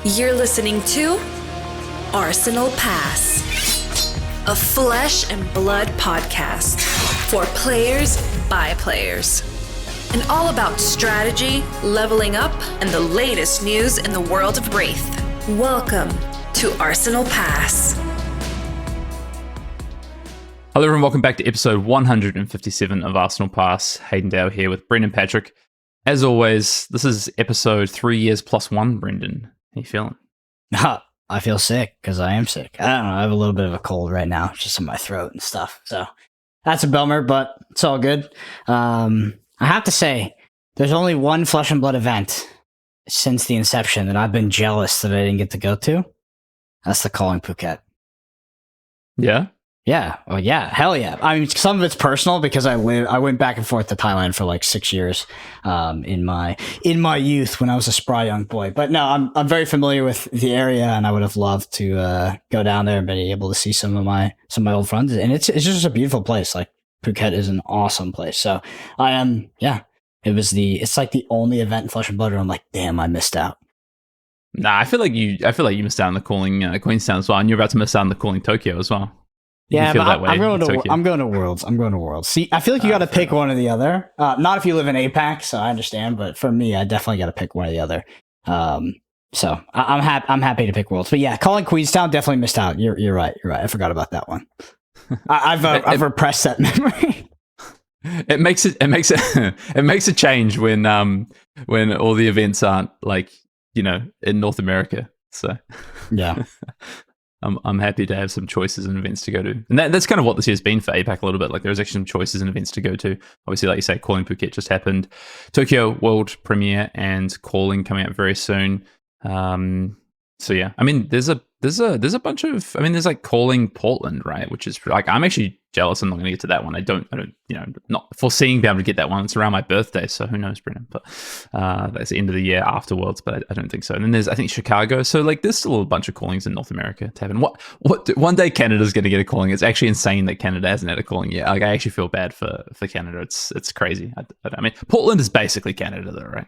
You're listening to Arsenal Pass, a flesh and blood podcast for players by players, and all about strategy, leveling up, and the latest news in the world of Wraith. Welcome to Arsenal Pass. Hello everyone, welcome back to episode 157 of Arsenal Pass. Hayden Dow here with Brendan Patrick. As always, this is episode 3 years plus one, Brendan. How you feeling? I feel sick because I am sick. I don't know. I have a little bit of a cold right now, just in my throat and stuff. So that's a bummer, but it's all good. I have to say, there's only one Flesh and Blood event since the inception that I've been jealous that I didn't get to go to. That's the Calling Phuket. Yeah? Yeah. Oh, yeah. Hell yeah. I mean, some of it's personal because I went back and forth to Thailand for like 6 years in my youth when I was a spry young boy. But no, I'm very familiar with the area, and I would have loved to go down there and be able to see some of my old friends. And it's just a beautiful place. Like Phuket is an awesome place. So I am, yeah. It's like the only event in Flesh and Blood where I'm like, damn, I missed out. Nah, I feel like you missed out on the Calling Queenstown as well, and you're about to miss out on the Calling Tokyo as well. Yeah, but I'm going to Worlds. See, I feel like you got to pick one or the other. Not if you live in APAC, so I understand. But for me, I definitely got to pick one or the other. So I'm happy to pick Worlds. But yeah, Calling Queenstown definitely missed out. You're right. I forgot about that one. I've repressed that memory. It makes a change when all the events aren't like, you know, in North America. So yeah. I'm happy to have some choices and events to go to. And that's kind of what this year's been for APAC a little bit. Like there's actually some choices and events to go to. Obviously, like you say, Calling Phuket just happened. Tokyo World Premiere and Calling coming out very soon. So yeah, I mean, there's a bunch of, I mean, there's like Calling Portland, right? Which is like, I'm actually jealous. I'm not going to get to that one. I don't, you know, not foreseeing being able to get that one. It's around my birthday, so who knows, Brennan? But that's the end of the year afterwards. But I don't think so. And then there's, I think, Chicago. So like, there's still a bunch of callings in North America to happen. What? One day Canada's going to get a calling. It's actually insane that Canada hasn't had a calling yet. Like, I actually feel bad for Canada. It's crazy. I mean, Portland is basically Canada, though, right?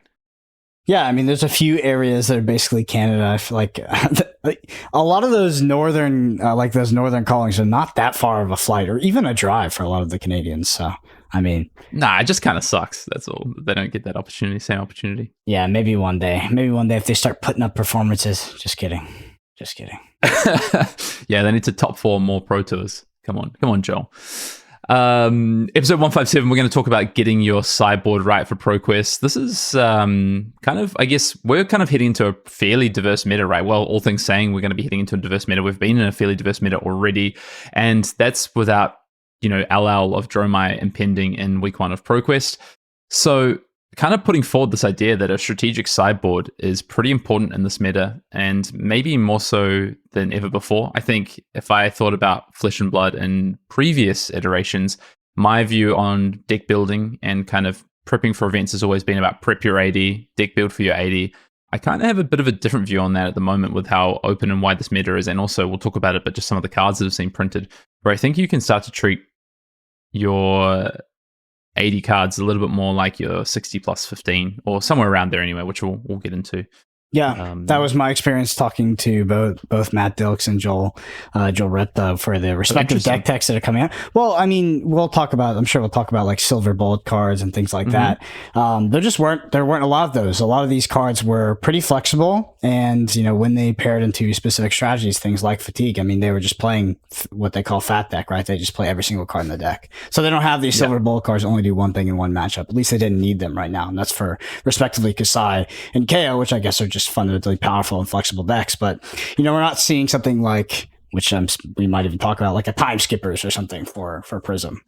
Yeah, I mean, there's a few areas that are basically Canada. I feel like a lot of those northern callings are not that far of a flight or even a drive for a lot of the Canadians. So, I mean, nah, it just kind of sucks. That's all. They don't get that same opportunity. Yeah, maybe one day if they start putting up performances. Just kidding. Yeah, they need to top 4 more Pro Tours. Come on, Joel. Episode 157, we're going to talk about getting your sideboard right for ProQuest. This is kind of, I guess, we're kind of heading into a fairly diverse meta, right? Well, all things saying, we're going to be heading into a diverse meta. We've been in a fairly diverse meta already, and that's without, you know, LL of Dromai impending in week 1 of ProQuest. So kind of putting forward this idea that a strategic sideboard is pretty important in this meta, and maybe more so than ever before. I think if I thought about Flesh and Blood in previous iterations, my view on deck building and kind of prepping for events has always been about prep your AD, deck build for your AD. I kind of have a bit of a different view on that at the moment with how open and wide this meta is, and also we'll talk about it, but just some of the cards that have seen printed, where I think you can start to treat your 80 cards a little bit more like your 60 plus 15 or somewhere around there anyway, which we'll get into. Yeah, that was my experience talking to both Matt Dilks and Joel Retta for the respective deck techs that are coming out. Well, I mean, I'm sure we'll talk about like silver bullet cards and things like that. There weren't a lot of those. A lot of these cards were pretty flexible, and you know, when they paired into specific strategies, things like fatigue, I mean, they were just playing what they call fat deck, right? They just play every single card in the deck. So they don't have these silver bullet cards that only do one thing in one matchup. At least they didn't need them right now, and that's for respectively Kasai and KO, which I guess are just fundamentally powerful and flexible decks. But you know, we're not seeing something like, which we might even talk about, like a Time Skippers or something for Prism.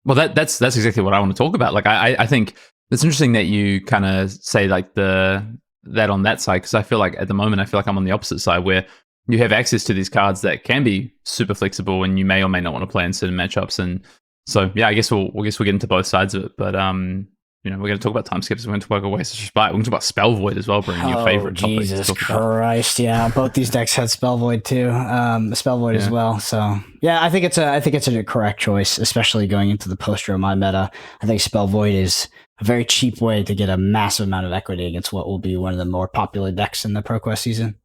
Well, that's exactly what I want to talk about. Like I think it's interesting that you kind of say like that on that side, because I feel like at the moment I'm on the opposite side where you have access to these cards that can be super flexible and you may or may not want to play in certain matchups. And so yeah, I guess we'll get into both sides of it. But you know, we're going to talk about time skips. We're going to talk about Oasis of Spite. We're going to talk about Spell Void as well, bringing your favorite topic. Jesus Christ! Yeah, both these decks had Spell Void too. Spell Void as well. So yeah, I think it's a correct choice, especially going into the post-Dromai meta. I think Spell Void is a very cheap way to get a massive amount of equity against what will be one of the more popular decks in the ProQuest season.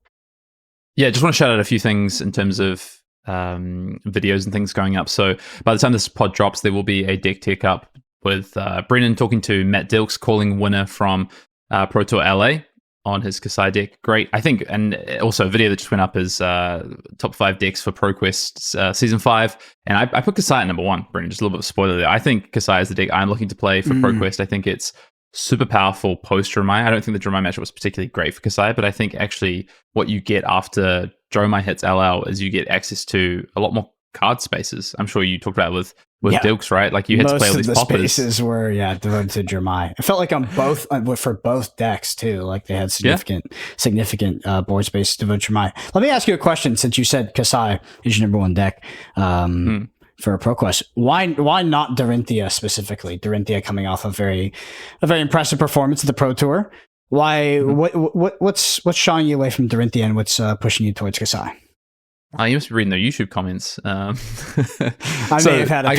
Yeah, just want to shout out a few things in terms of videos and things going up. So by the time this pod drops, there will be a deck tech up with Brendan talking to Matt Dilks, calling winner from Pro Tour LA on his Kasai deck. Great. I think, and also a video that just went up is top 5 decks for ProQuest Season 5. And I put Kasai at number 1, Brendan, just a little bit of a spoiler there. I think Kasai is the deck I'm looking to play for ProQuest. I think it's super powerful post Dromai. I don't think the Dromai matchup was particularly great for Kasai, but I think actually what you get after Dromai hits LL is you get access to a lot more card spaces. I'm sure you talked about with Dilks, right? Like you had to play all these poppers. Most of the spaces were devoted to Dromai. I felt like on both for both decks too. Like they had significant board space devoted to Dromai. Let me ask you a question. Since you said Kasai is your number 1 deck for ProQuest, why not Dorinthia specifically? Dorinthia coming off a very impressive performance at the Pro Tour. Why? What's shying you away from Dorinthia and what's pushing you towards Kasai? You must be reading their YouTube comments. I may have had a peek.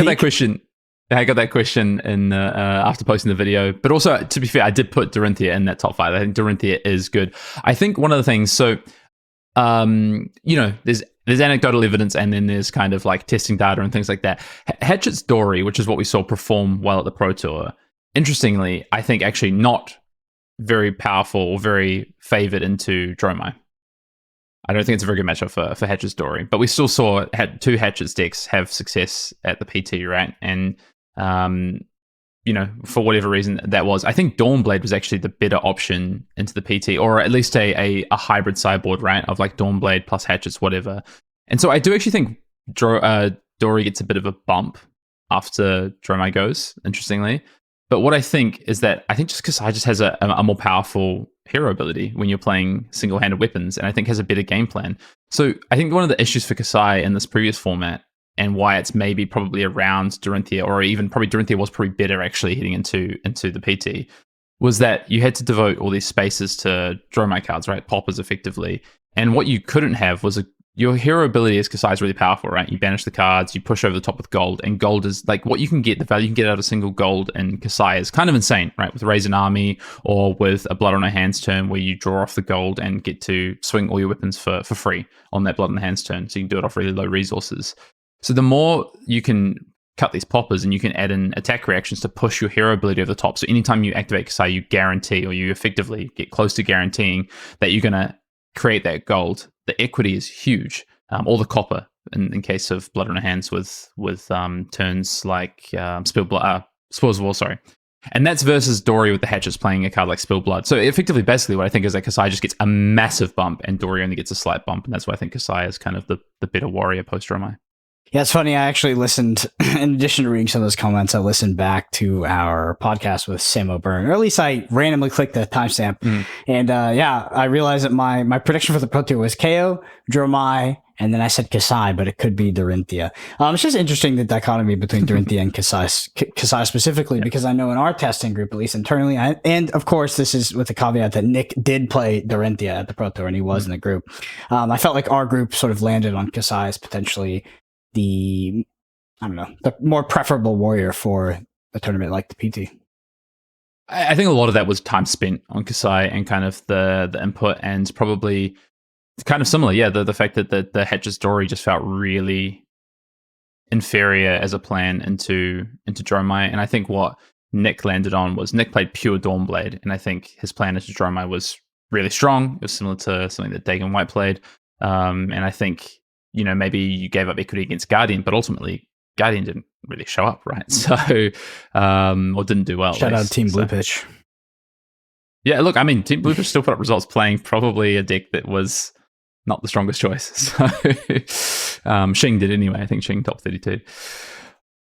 I got that question in after posting the video. But also, to be fair, I did put Dorinthia in that top 5. I think Dorinthia is good. I think one of the things, so there's anecdotal evidence and then there's kind of like testing data and things like that. Hatchet's Dory, which is what we saw perform well at the Pro Tour, interestingly, I think actually not very powerful or very favored into Dromai. I don't think it's a very good matchup for Hatchet's Dory, but we still saw 2 Hatchet's decks have success at the PT, right? And, for whatever reason that was, I think Dawnblade was actually the better option into the PT, or at least a hybrid sideboard, right? Of like Dawnblade plus Hatchets, whatever. And so I do actually think Dory gets a bit of a bump after Dromai goes, interestingly. But what I think is that I think just Kasai just has a more powerful hero ability when you're playing single-handed weapons, and I think has a better game plan. So I think one of the issues for Kasai in this previous format, and why it's maybe probably around Dorinthia, or even probably Dorinthia was probably better actually heading into the PT, was that you had to devote all these spaces to Dromai cards, right? Poppers effectively. And what you couldn't have was your hero ability as Kasai is really powerful, right? You banish the cards, you push over the top with gold, and gold is like what you can get, the value you can get out of a single gold in Kasai is kind of insane, right? With Raise an Army or with a Blood on a Hands turn where you draw off the gold and get to swing all your weapons for free on that Blood on the Hands turn. So you can do it off really low resources. So the more you can cut these poppers and you can add in attack reactions to push your hero ability over the top. So anytime you activate Kasai, you guarantee, or you effectively get close to guaranteeing that you're going to create that gold. The equity is huge. All the copper in case of Blood on a Hands with turns like Spoils of War, sorry. And that's versus Dory with the Hatchets playing a card like Spill Blood. So effectively, basically what I think is that Kasai just gets a massive bump and Dory only gets a slight bump. And that's why I think Kasai is kind of the better warrior post-Dromai. Yeah, it's funny. I actually listened, in addition to reading some of those comments, I listened back to our podcast with Sam O'Byrne, or at least I randomly clicked the timestamp. And I realized that my prediction for the Pro Tour was KO, Dromai, and then I said Kasai, but it could be Dorinthia. It's just interesting, the dichotomy between Dorinthia and Kasai specifically, because I know in our testing group, at least internally, and of course, this is with the caveat that Nick did play Dorinthia at the Pro Tour and he was in the group. I felt like our group sort of landed on Kasai as potentially the more preferable warrior for a tournament like the PT. I think a lot of that was time spent on Kasai and kind of the input, and probably kind of similar. Yeah, the fact that the Hatchet's Dory just felt really inferior as a plan into Dromai. And I think what Nick landed on was Nick played pure Dawnblade, and I think his plan into Dromai was really strong. It was similar to something that Dagon White played. And I think, maybe you gave up equity against Guardian, but ultimately Guardian didn't really show up, right? So, or didn't do well. Shout out Team Blue Pitch. Yeah, look, I mean, Team Blue Pitch still put up results playing probably a deck that was not the strongest choice. So, Xing did anyway. I think Xing top 32.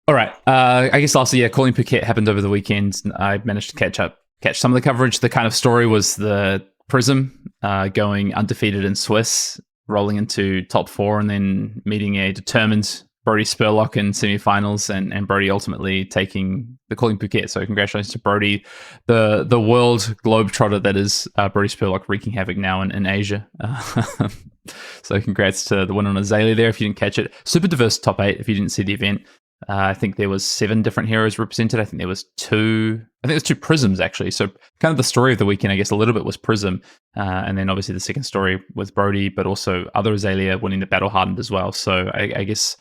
All right. I guess lastly, calling Phuket happened over the weekend. I managed to catch some of the coverage. The kind of story was the Prism going undefeated in Swiss, rolling into top 4, and then meeting a determined Brody Spurlock in semifinals, and Brody ultimately taking the Calling Phuket. So congratulations to Brody, the world globetrotter that is Brody Spurlock, wreaking havoc now in Asia. So congrats to the winner on Azalea there if you didn't catch it. Super diverse top 8 if you didn't see the event. I think there was 7 different heroes represented. I think there was 2 Prisms, actually. So kind of the story of the weekend, I guess, a little bit was Prism. And then obviously the second story was Brody, but also other Azalea winning the Battle Hardened as well. So I guess,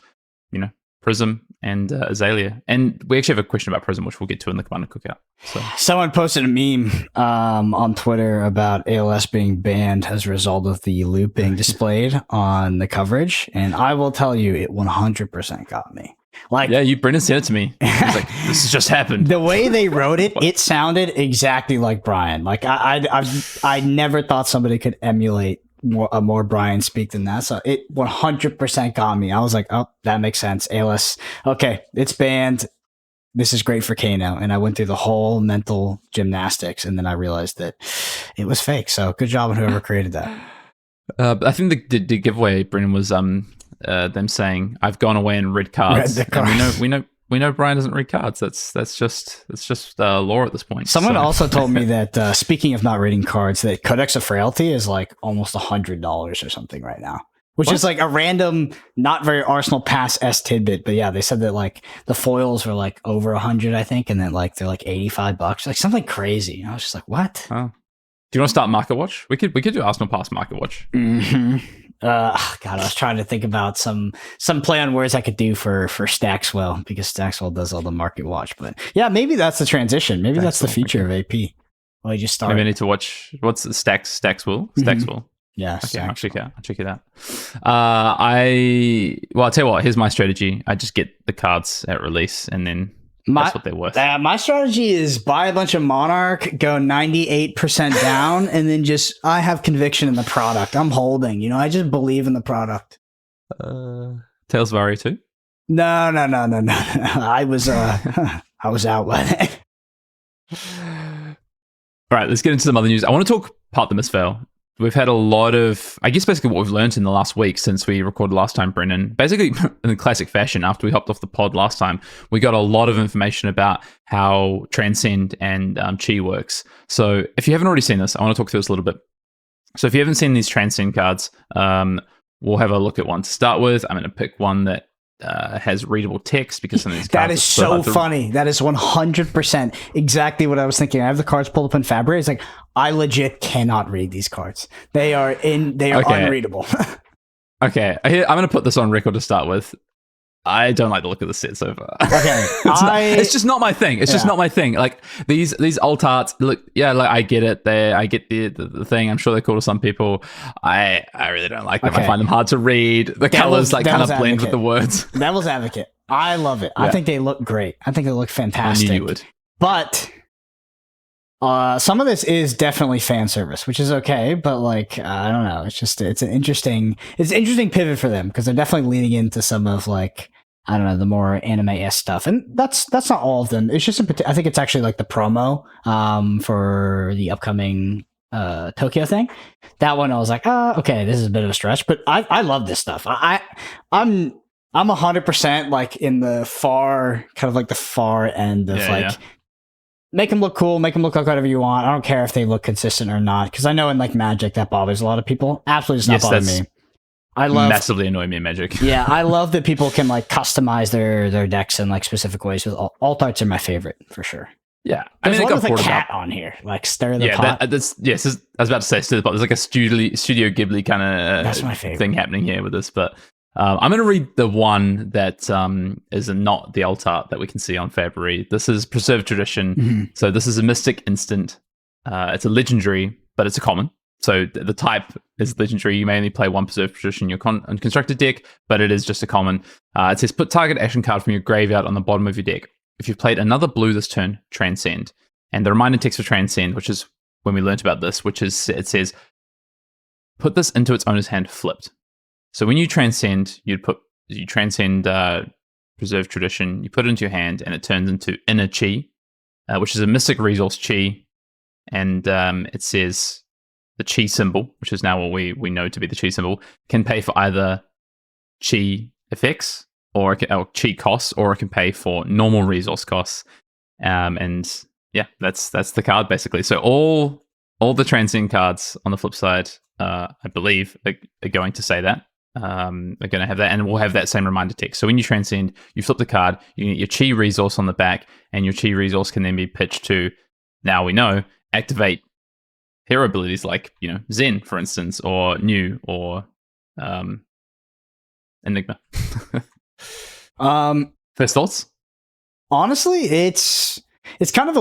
Prism and Azalea. And we actually have a question about Prism, which we'll get to in the Commander Cookout. So. Someone posted a meme on Twitter about ALS being banned as a result of the loop being displayed on the coverage. And I will tell you, it 100% got me. Brendan sent it to me. He was like, this has just happened. The way they wrote it, it sounded exactly like Brian. Like I never thought somebody could emulate a more Brian speak than that. So it 100% got me. I was like, oh, that makes sense. ALS. Okay, it's banned. This is great for Kano. And I went through the whole mental gymnastics, and then I realized that it was fake. So good job on whoever created that. I think the giveaway, Brendan, was them saying, "I've gone away and read cards." And we know Brian doesn't read cards. That's just lore at this point. Someone also told me that speaking of not reading cards, that Codex of Frailty is like almost $100 or something right now, which is like a random, not very Arsenal Pass S tidbit. But yeah, they said that like the foils were like over 100, I think, and then like they're like $85, like something crazy. I was just like, what? Oh. Do you want to start Market Watch? We could do Arsenal Pass Market Watch. Mm-hmm. God, I was trying to think about some play on words I could do for Stackswell, because Stackswell does all the Market Watch. But yeah, maybe that's the transition. Maybe that's the feature of AP. Well, you just start. Maybe I need to watch what's the Stackswell. Stackswell. Yeah. Okay, I'll check it out. I'll tell you what. Here's my strategy. I just get the cards at release, and then that's what they're worth. My strategy is buy a bunch of Monarch, go 98% down, and then I have conviction in the product. I'm holding. I just believe in the product. Tales of Aria too? No. I was out with it. All right, let's get into some other news. I want to talk Part the Misfail. We've had a lot of, I guess basically what we've learned in the last week since we recorded last time, Brendan. Basically, in the classic fashion, after we hopped off the pod last time, we got a lot of information about how Transcend and Chi works. So if you haven't already seen this, I want to talk through this a little bit. So if you haven't seen these Transcend cards, we'll have a look at one to start with. I'm going to pick one that has readable text, because some of these cards that is so funny. That is 100% exactly what I was thinking. I have the cards pulled up in Fabry. It's like, I legit cannot read these cards. They are unreadable. Okay, I'm going to put this on record to start with. I don't like the look of the set so far. Okay, it's just not my thing. It's just not my thing. Like these alt arts, look, yeah, like I get it. I get the thing. I'm sure they're cool to some people. I really don't like them. Okay. I find them hard to read. The colors kind of blend with the words. Devil's advocate. I love it. Yeah. I think they look great. I think they look fantastic. I knew you would. But some of this is definitely fan service, which is okay. But like, I don't know. It's an interesting pivot for them, because they're definitely leaning into some of like, I don't know, the more anime-esque stuff. And that's not all of them. It's just, I think it's actually like the promo for the upcoming Tokyo thing. That one I was like, okay, this is a bit of a stretch, but I love this stuff. I'm 100% like in the far end of make them look cool, make them look like whatever you want. I don't care if they look consistent or not, because I know in like Magic that bothers a lot of people. Absolutely does not bother me. I love massively annoy me in Magic. Yeah, I love that people can like customize their decks in like specific ways. With alt arts are my favorite for sure. Yeah, there's one with a cat on here, like stir the pot. I was about to say stir the pot. There's like a Studio Ghibli kind of that's my favorite thing happening here with this. But I'm going to read the one that is not the alt art that we can see on February. This is Preserved Tradition. Mm-hmm. So this is a Mystic instant. It's a legendary, but it's a common. So the type is legendary. You may only play one Preserved Tradition in your constructed deck, but it is just a common. It says, put target action card from your graveyard on the bottom of your deck. If you've played another blue this turn, Transcend. And the reminder text for Transcend, which is when we learned about this, which is, it says, put this into its owner's hand flipped. So when you Transcend, you Transcend Preserved Tradition, you put it into your hand, and it turns into Inner Chi, which is a Mystic resource Chi. And it says, the Chi symbol, which is now what we know to be the Chi symbol, can pay for either Chi effects or Chi costs, or it can pay for normal resource costs. And yeah, that's the card basically. So all the Transcend cards on the flip side, I believe, are going to say that. are going to have that, and we'll have that same reminder text. So when you transcend, you flip the card, you get your chi resource on the back, and your chi resource can then be pitched to, now we know, activate hero abilities like, Zen, for instance, or New, or Enigma. First thoughts? Honestly, it's kind of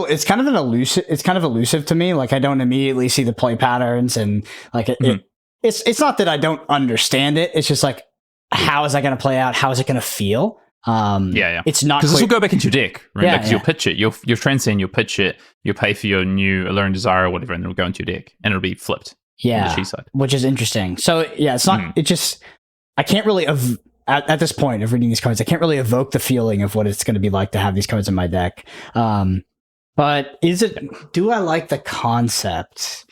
elusive to me. Like, I don't immediately see the play patterns, and like it's not that I don't understand it. It's just like, how is that going to play out? How is it going to feel? It's not, because this will go back into your deck, right? Because you'll pitch it, you'll transcend, you'll pitch it, you'll pay for your new Alluring Desire or whatever, and it'll go into your deck, and it'll be flipped. Yeah, on the chi side, which is interesting. So yeah, it's not. It just, I can't really at this point of reading these cards, I can't really evoke the feeling of what it's going to be like to have these cards in my deck. But do I like the concept?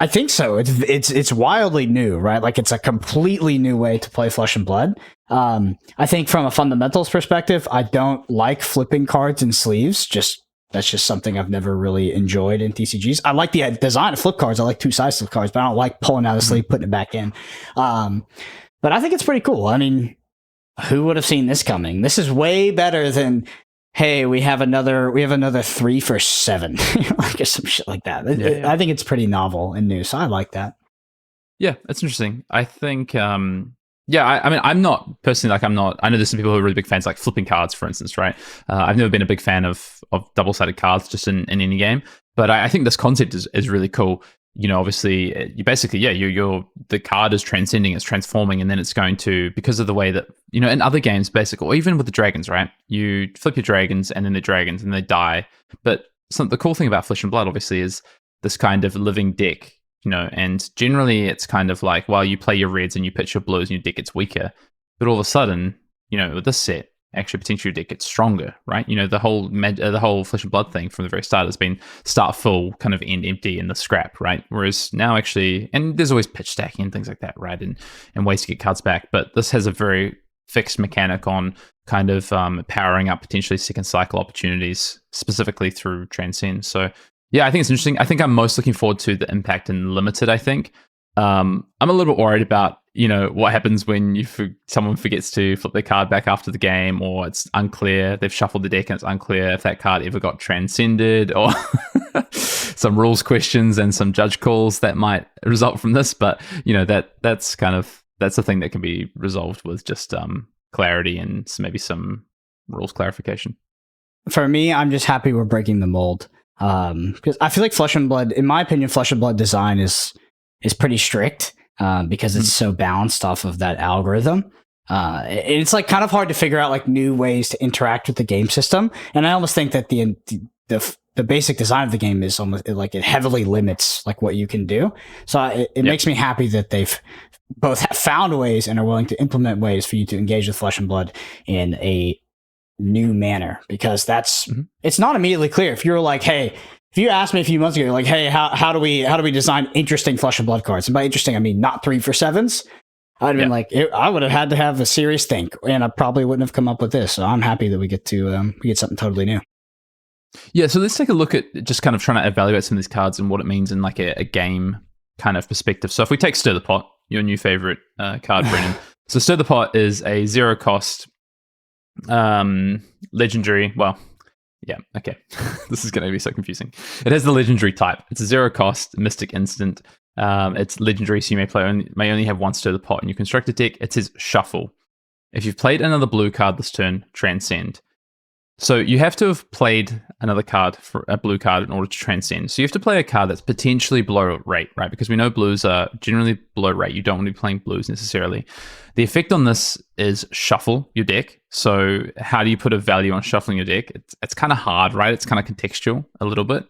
I think so. It's wildly new, right? Like, it's a completely new way to play Flesh and Blood. I think from a fundamentals perspective, I don't like flipping cards in sleeves. That's just something I've never really enjoyed in TCGs. I like the design of flip cards. I like two-sided flip cards, but I don't like pulling out of the sleeve, putting it back in. But I think it's pretty cool. I mean, who would have seen this coming? This is way better than, hey, we have another 3 for 7, like, or some shit like that. I think it's pretty novel and new, so I like that. Yeah, it's interesting. I think, I mean, I'm not personally, like, I know there's some people who are really big fans, like flipping cards, for instance, right? I've never been a big fan of double-sided cards just in any game, but I think this concept is really cool. Obviously, you basically, the card is transcending, it's transforming, and then it's going to, because of the way that, in other games, basically, or even with the dragons, right? You flip your dragons, and then they're dragons, and they die. But the cool thing about Flesh and Blood, obviously, is this kind of living deck, and generally it's kind of like, well, you play your reds and you pitch your blues, and your deck gets weaker. But all of a sudden, with this set, actually potentially your deck gets stronger, right? The whole Flesh and Blood thing from the very start has been start full, kind of end empty in the scrap, right? Whereas now actually, and there's always pitch stacking and things like that, right? And ways to get cards back, but this has a very fixed mechanic on kind of powering up potentially second cycle opportunities, specifically through Transcend. So yeah, I think it's interesting. I think I'm most looking forward to the impact in Limited, I think. I'm a little bit worried about, what happens when someone forgets to flip their card back after the game, or it's unclear, they've shuffled the deck and it's unclear if that card ever got transcended, or some rules questions and some judge calls that might result from this. But, that's the thing that can be resolved with just clarity and maybe some rules clarification. For me, I'm just happy we're breaking the mold. Because I feel like Flesh and Blood, in my opinion, Flesh and Blood design is pretty strict. Because it's so balanced off of that algorithm. It's like kind of hard to figure out like new ways to interact with the game system. And I almost think that the basic design of the game is almost like it heavily limits like what you can do. So it makes me happy that they've both found ways and are willing to implement ways for you to engage with Flesh and Blood in a new manner, because it's not immediately clear. If you're like, hey, if you asked me a few months ago, like, hey, how do we design interesting Flesh and Blood cards? And by interesting, I mean not 3 for 7s. I'd have been like, I would have had to have a serious think, and I probably wouldn't have come up with this. So I'm happy that we get something totally new. Yeah, so let's take a look at just kind of trying to evaluate some of these cards and what it means in like a game kind of perspective. So if we take Stir the Pot, your new favorite card, Brennan. So Stir the Pot is a 0 cost legendary. Well, yeah, okay. This is going to be so confusing. It has the legendary type. It's a 0 cost mystic instant. It's legendary, so you may only have one Stir the Pot, and you construct a deck. It says shuffle. If you've played another blue card this turn, transcend. So you have to have played another card, for a blue card, in order to transcend. So you have to play a card that's potentially below rate, right? Because we know blues are generally below rate. You don't want to be playing blues necessarily. The effect on this is shuffle your deck. So how do you put a value on shuffling your deck? It's kind of hard, right? It's kind of contextual a little bit.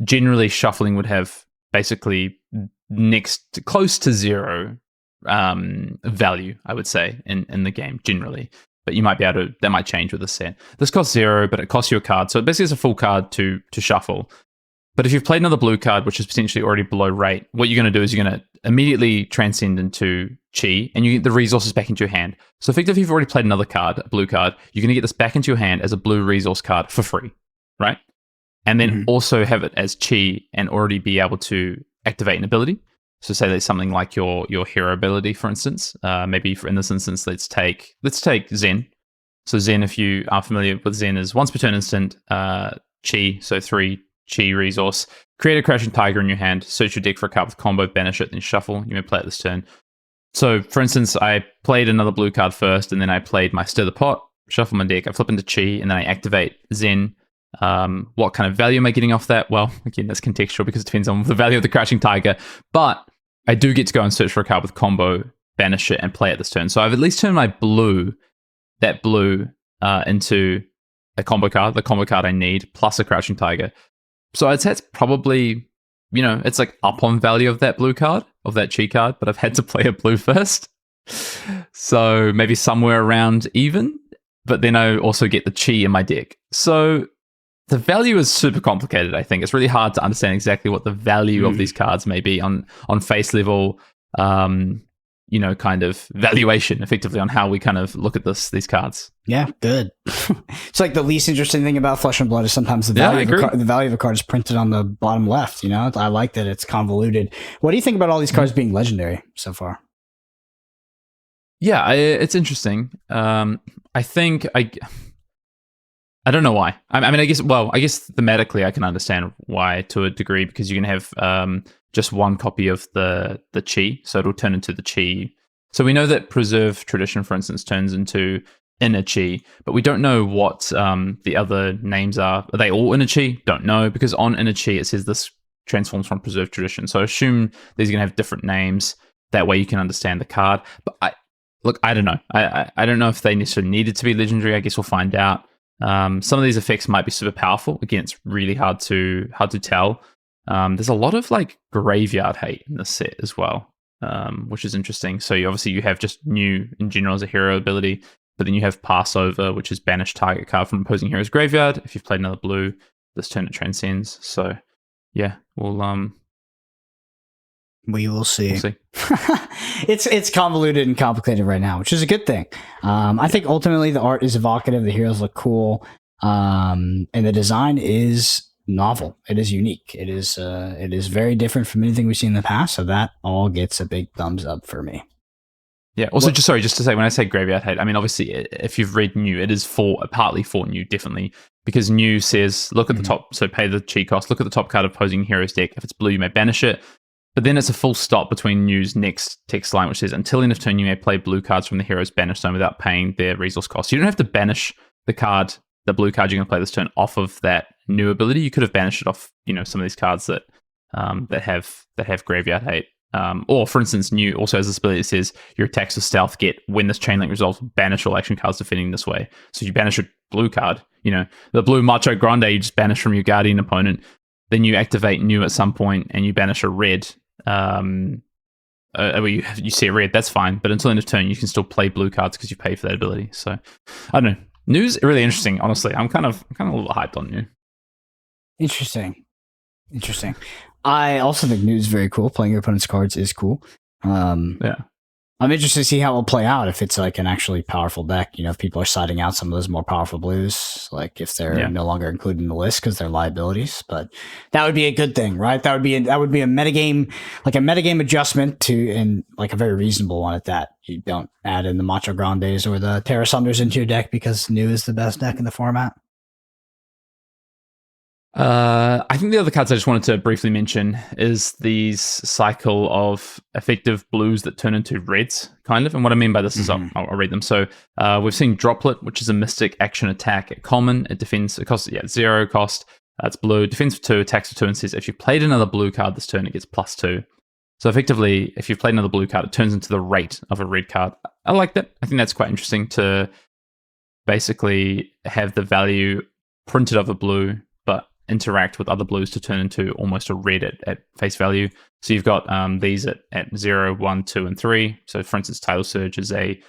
Generally, shuffling would have basically close to 0 value, I would say, in the game generally. But you might be able to, that might change with a set. This costs 0, but it costs you a card. So it basically is a full card to shuffle. But if you've played another blue card, which is potentially already below rate, what you're going to do is you're going to immediately transcend into Chi, and you get the resources back into your hand. So effectively, if you've already played another card, a blue card, you're going to get this back into your hand as a blue resource card for free, right? And then also have it as Chi and already be able to activate an ability. So say there's something like your hero ability, for instance. Maybe in this instance, let's take Zen. So Zen, if you are familiar with Zen, is once per turn instant chi, so 3 chi resource. Create a Crashing Tiger in your hand. Search your deck for a card with combo, banish it, then shuffle. You may play it this turn. So, for instance, I played another blue card first, and then I played my Stir the Pot, shuffle my deck, I flip into Chi, and then I activate Zen. What kind of value am I getting off that? Well, again, that's contextual because it depends on the value of the Crouching Tiger. But I do get to go and search for a card with combo, banish it, and play it this turn. So I've at least turned my blue into a combo card, the combo card I need, plus a Crouching Tiger. So I'd say it's probably, it's like up on value of that blue card, of that Chi card, but I've had to play a blue first. So maybe somewhere around even, but then I also get the Chi in my deck. So the value is super complicated, I think. It's really hard to understand exactly what the value of these cards may be on face level, kind of valuation, effectively, on how we kind of look at these cards. Yeah, good. It's like the least interesting thing about Flesh and Blood is sometimes the value of a card is printed on the bottom left. I like that it's convoluted. What do you think about all these cards being legendary so far? Yeah, it's interesting. I think I don't know why. I mean, I guess thematically I can understand why to a degree, because you can have just one copy of the Chi, so it'll turn into the Chi. So we know that Preserve Tradition, for instance, turns into Inner Chi, but we don't know what the other names are. Are they all Inner Chi? Don't know, because on Inner Chi it says this transforms from Preserve Tradition. So I assume these are going to have different names. That way you can understand the card. But I don't know. I don't know if they necessarily needed to be legendary. I guess we'll find out. Some of these effects might be super powerful. Again, it's really hard to tell. There's a lot of like graveyard hate in this set as well, which is interesting. So you have just new in general as a hero ability, but then you have Passover, which is banish target card from opposing hero's graveyard. If you've played another blue, this turn it transcends. So yeah, we will see. We'll see. It's convoluted and complicated right now, which is a good thing. I think ultimately the art is evocative, the heroes look cool, and the design is novel. It is unique. It is very different from anything we've seen in the past. So that all gets a big thumbs up for me. Yeah. Also, just to say, when I say graveyard hate, I mean obviously if you've read New, it is partly for New, definitely, because New says look at the top. So pay the Chi cost. Look at the top card of opposing hero's deck. If it's blue, you may banish it. But then it's a full stop between New's next text line, which says, until end of turn, you may play blue cards from the hero's banish zone without paying their resource cost. So you don't have to banish the blue card you're going to play this turn off of that new ability. You could have banished it off, some of these cards that have graveyard hate. Or, for instance, New also has this ability that says your attacks with stealth get, when this chain link resolves, banish all action cards defending this way. So you banish a blue card, the blue Macho Grande, you just banish from your guardian opponent. Then you activate New at some point and you banish a red. You see a red, that's fine. But until end of turn, you can still play blue cards because you pay for that ability. So I don't know. New's really interesting, honestly. I'm kind of a little hyped on New. Interesting. I also think New's very cool. Playing your opponent's cards is cool. Yeah. I'm interested to see how it will play out if it's like an actually powerful deck. If people are siding out some of those more powerful blues, like if they're no longer included in the list because they're liabilities. But that would be a good thing, right? That would be a metagame, like a metagame adjustment to, and like a very reasonable one at that. You don't add in the Macho Grandes or the Terra Sunders into your deck because New is the best deck in the format. I think the other cards I just wanted to briefly mention is these cycle of effective blues that turn into reds, kind of. And what I mean by this is, I'll read them. So we've seen Droplet, which is a mystic action attack at common. It defends, it costs 0 cost. It's blue, defends for 2, attacks for 2, and says if you played another blue card this turn, it gets +2. So effectively, if you've played another blue card, it turns into the rate of a red card. I like that. I think that's quite interesting to basically have the value printed of a blue, but interact with other blues to turn into almost a red at face value. So you've got these at 0, 1, 2, and 3. So for instance, Tidal Surge is a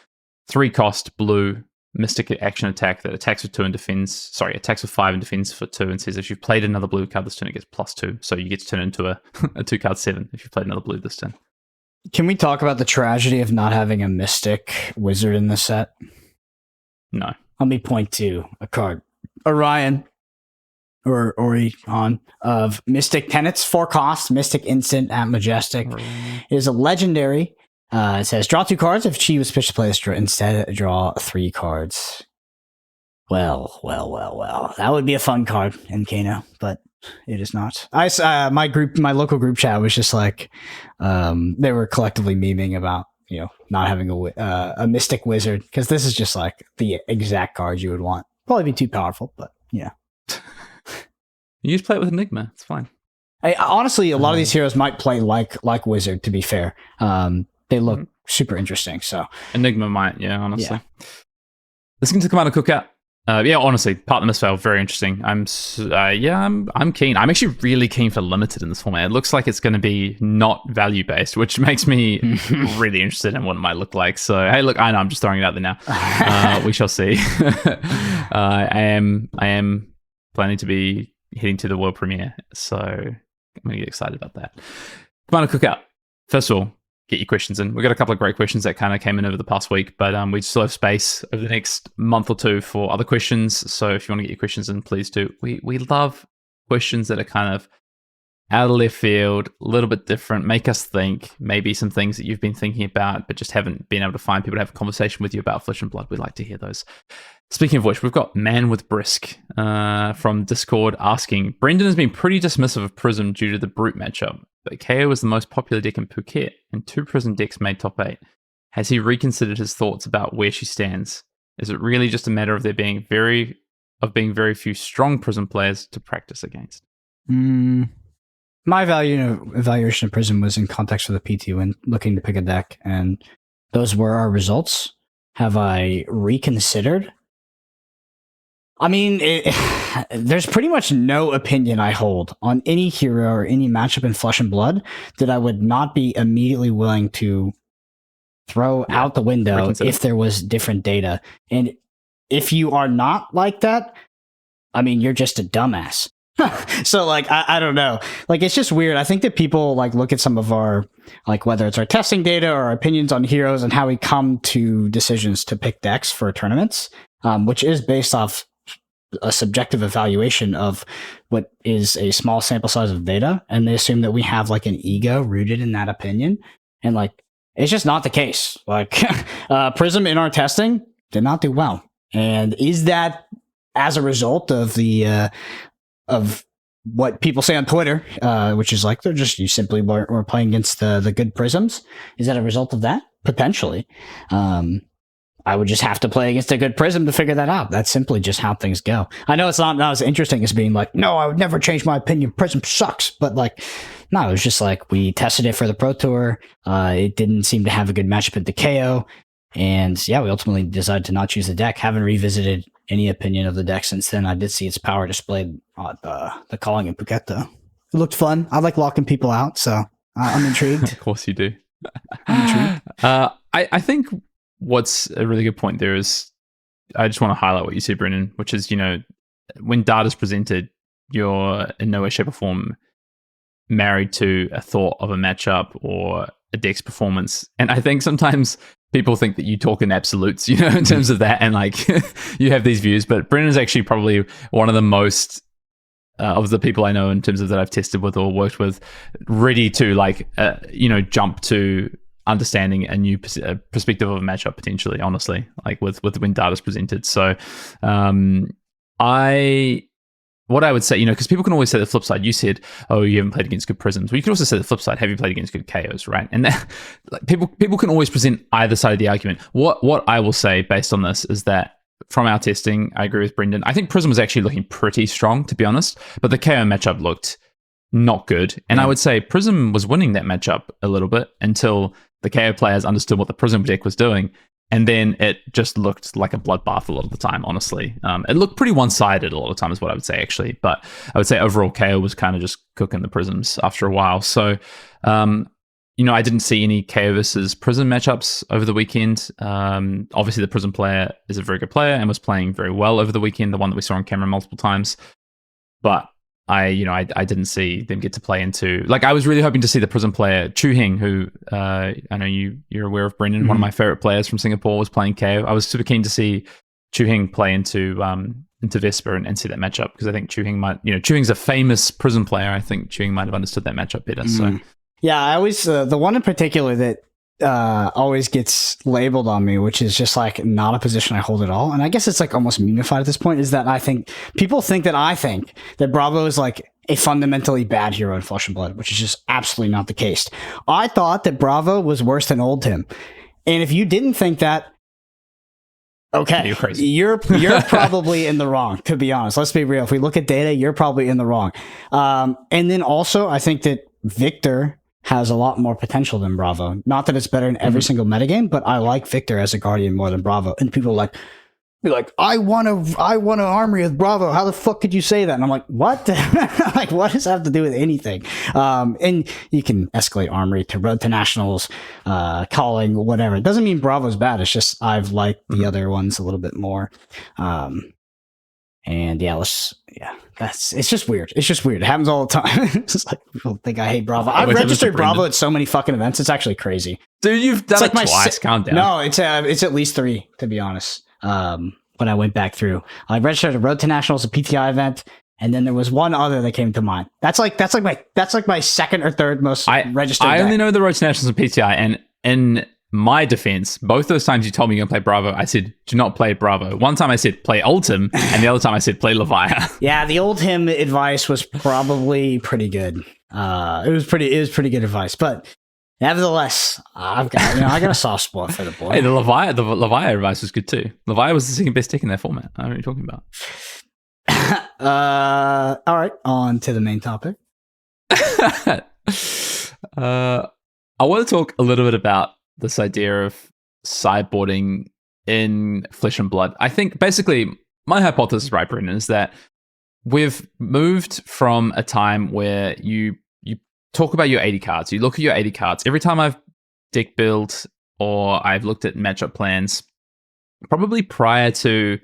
3-cost blue mystic action attack that attacks with 2 and attacks with 5 and defends for 2, and says if you've played another blue card this turn, it gets +2. So you get to turn into a 2-card 7 if you've played another blue this turn. Can we talk about the tragedy of not having a mystic wizard in the set? No. Let me point to a card. Orion or Ori on of Mystic Tenets, 4 costs, Mystic Instant at Majestic. It is a legendary. It says draw 2 cards. If she was pitched to play this, instead draw 3 cards. Well. That would be a fun card in Kano, but it is not. My local group chat was just like, they were collectively memeing about, not having a Mystic Wizard, because this is just like the exact card you would want. Probably be too powerful, but yeah. You just play it with Enigma. It's fine. Honestly, a lot of these heroes might play like Wizard, to be fair. They look super interesting. So Enigma might, honestly. Yeah. This is to come out of Cookout. Honestly, Part of the Misfail, very interesting. I'm keen. I'm actually really keen for Limited in this format. It looks like it's going to be not value-based, which makes me really interested in what it might look like. So, hey, look, I know, I'm just throwing it out there now. We shall see. I am planning to be heading to the world premiere, so I'm going to get excited about that. Come on, Cookout. First of all, get your questions in. We've got a couple of great questions that kind of came in over the past week, but we still have space over the next month or two for other questions. So if you want to get your questions in, please do. We love questions that are kind of out of left field, a little bit different, make us think, maybe some things that you've been thinking about, but just haven't been able to find people to have a conversation with you about Flesh and Blood. We'd like to hear those. Speaking of which, we've got Man with Brisk from Discord asking, Brendan has been pretty dismissive of Prism due to the Brute matchup, but KO was the most popular deck in Phuket, and 2 Prism decks made top 8. Has he reconsidered his thoughts about where she stands? Is it really just a matter of there being very few strong Prism players to practice against? My evaluation of Prism was in context with the PT when looking to pick a deck, and those were our results. Have I reconsidered? I mean, there's pretty much no opinion I hold on any hero or any matchup in Flesh and Blood that I would not be immediately willing to throw out the window if there was different data. And if you are not like that, I mean, you're just a dumbass. So, like, I don't know. Like, it's just weird. I think that people, like, look at some of our, like, whether it's our testing data or our opinions on heroes and how we come to decisions to pick decks for tournaments, which is based off a subjective evaluation of what is a small sample size of data, and they assume that we have like an ego rooted in that opinion, and like it's just not the case. Like Prism in our testing did not do well, and is that as a result of the of what people say on Twitter, which is like you simply were playing against the good Prisms? Is that a result of that? Potentially. I would just have to play against a good Prism to figure that out. That's simply just how things go. I know it's not as interesting as being like, no, I would never change my opinion. Prism sucks. But like, no, it was just like we tested it for the Pro Tour. It didn't seem to have a good matchup at the KO. And yeah, we ultimately decided to not choose the deck. Haven't revisited any opinion of the deck since then. I did see its power displayed on the calling in Phuket, though. It looked fun. I like locking people out, so I'm intrigued. Of course you do. I'm intrigued. I think what's a really good point there is, I just want to highlight what you said, Brendan, which is, when data's presented, you're in no way, shape, or form married to a thought of a matchup or a deck's performance. And I think sometimes people think that you talk in absolutes, in terms of that, and like you have these views. But Brendan is actually probably one of the most of the people I know in terms of that I've tested with or worked with, ready to like, jump to understanding a new perspective of a matchup potentially, honestly, like with when data's presented. So what I would say, because people can always say the flip side. You said, oh, you haven't played against good Prisms. Well, you could also say the flip side. Have you played against good KOs, right? And that, like, people can always present either side of the argument. What I will say based on this is that from our testing, I agree with Brendan. I think Prism was actually looking pretty strong, to be honest, but the KO matchup looked not good. And I would say Prism was winning that matchup a little bit until the KO players understood what the Prism deck was doing. And then it just looked like a bloodbath a lot of the time, honestly. It looked pretty one-sided a lot of the time is what I would say, actually. But I would say overall KO was kind of just cooking the Prisms after a while. So, I didn't see any KO versus Prism matchups over the weekend. Obviously, the Prism player is a very good player and was playing very well over the weekend, the one that we saw on camera multiple times. But I didn't see them get to play into, like, I was really hoping to see the Prism player Chu Heng, who I know you're aware of, Brendan, one of my favorite players from Singapore, was playing KO. I was super keen to see Chu Heng play into into Vesper and see that matchup, because I think Chewing's a famous Prism player. I think Chewing might have understood that matchup better. So yeah, I always the one in particular that always gets labeled on me, which is just like not a position I hold at all, and I guess it's like almost memified at this point, is that I think that Bravo is like a fundamentally bad hero in Flesh and Blood, which is just absolutely not the case. I thought that Bravo was worse than Old Tim, and if you didn't think that, okay, you're crazy. You're probably in the wrong, to be honest. Let's be real. If we look at data, you're probably in the wrong. And then also, I think that Victor has a lot more potential than Bravo. Not that it's better in every single metagame, but I like Victor as a Guardian more than Bravo. And people be like, I want an armory with Bravo. How the fuck could you say that? And I'm like, what? Like, what does that have to do with anything? And you can escalate armory to Road to Nationals, calling, whatever. It doesn't mean Bravo's bad. It's just I've liked the other ones a little bit more. And it's just weird. It's just weird. It happens all the time. It's just like people think I hate Bravo. I've registered Bravo at so many fucking events. It's actually crazy. Dude, you've done it twice. Calm down. No, it's at least 3, to be honest. When I went back through, I registered a Road to Nationals, a PTI event, and then there was one other that came to mind. That's like my second or third most registered. I only know the Road to Nationals and PTI, and in my defense, both those times you told me you're gonna play Bravo, I said do not play Bravo. One time I said play Ultim, and the other time I said play Leviah. Yeah, the old him advice was probably pretty good. It was pretty good advice, but nevertheless, I got a soft spot for the boy. Hey, the Leviah advice was good too. Leviah was the second best deck in that format. I don't know what you're talking about. All right, on to the main topic. I want to talk a little bit about this idea of sideboarding in Flesh and Blood. I think basically my hypothesis, right, Brendan, is that we've moved from a time where you talk about your 80 cards. You look at your 80 cards. Every time I've deck built or I've looked at matchup plans, probably prior to,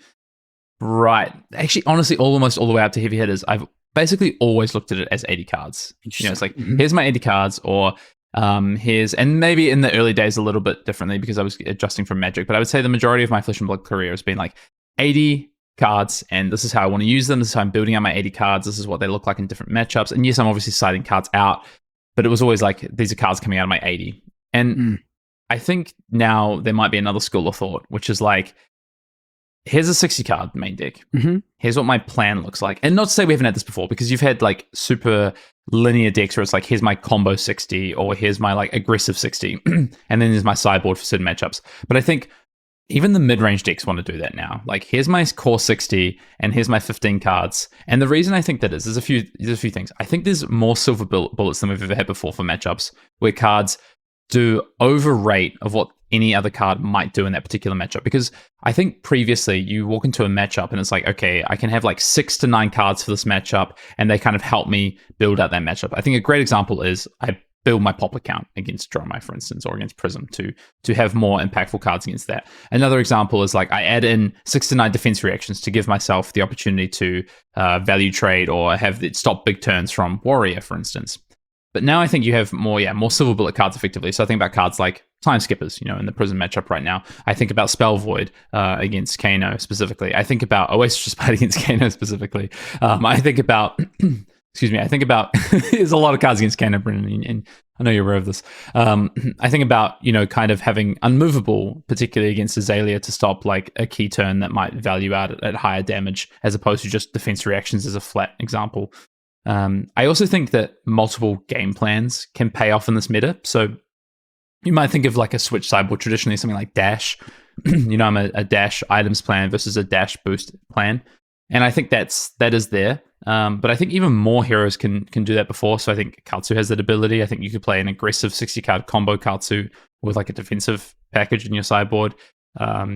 actually, honestly, almost all the way up to heavy hitters, I've basically always looked at it as 80 cards. It's like, here's my 80 cards, or here's, and maybe in the early days a little bit differently because I was adjusting from Magic, but I would say the majority of my Flesh and Blood career has been like 80 cards, and this is how I want to use them. This is how I'm building out my 80 cards. This is what they look like in different matchups. And yes, I'm obviously siding cards out, but it was always like, these are cards coming out of my 80. And I think now there might be another school of thought, which is like, here's a 60 card main deck. Here's what my plan looks like. And not to say we haven't had this before, because you've had like super linear decks where it's like, here's my combo 60, or here's my like aggressive 60, and then there's my sideboard for certain matchups. But I think even the mid-range decks want to do that now. Like, here's my core 60, and here's my 15 cards. And the reason I think that is, there's a few things. I think there's more silver bullets than we've ever had before for matchups, where cards do overrate of what any other card might do in that particular matchup. Because I think previously you walk into a matchup and it's like, okay, I can have like 6 to 9 cards for this matchup, and they kind of help me build out that matchup. I think a great example is I build my pop account against Dromai, for instance, or against Prism to have more impactful cards against that. Another example is like I add in 6 to 9 defense reactions to give myself the opportunity to value trade or have it stop big turns from Warrior, for instance. But now I think you have more silver bullet cards effectively. So I think about cards like Time Skippers, in the Prism matchup right now. I think about Spell Void against Kano specifically. I think about Oasis Spite against Kano specifically. I think about there's a lot of cards against Kano, Brendan, and I know you're aware of this. I think about, kind of having Unmovable, particularly against Azalea, to stop like a key turn that might value out at higher damage, as opposed to just defense reactions as a flat example. I also think that multiple game plans can pay off in this meta. So you might think of like a Switch sideboard, traditionally something like Dash. I'm a Dash items plan versus a Dash boost plan. And I think that is there. But I think even more heroes can do that before. So I think Katsu has that ability. I think you could play an aggressive 60-card combo Katsu with like a defensive package in your sideboard.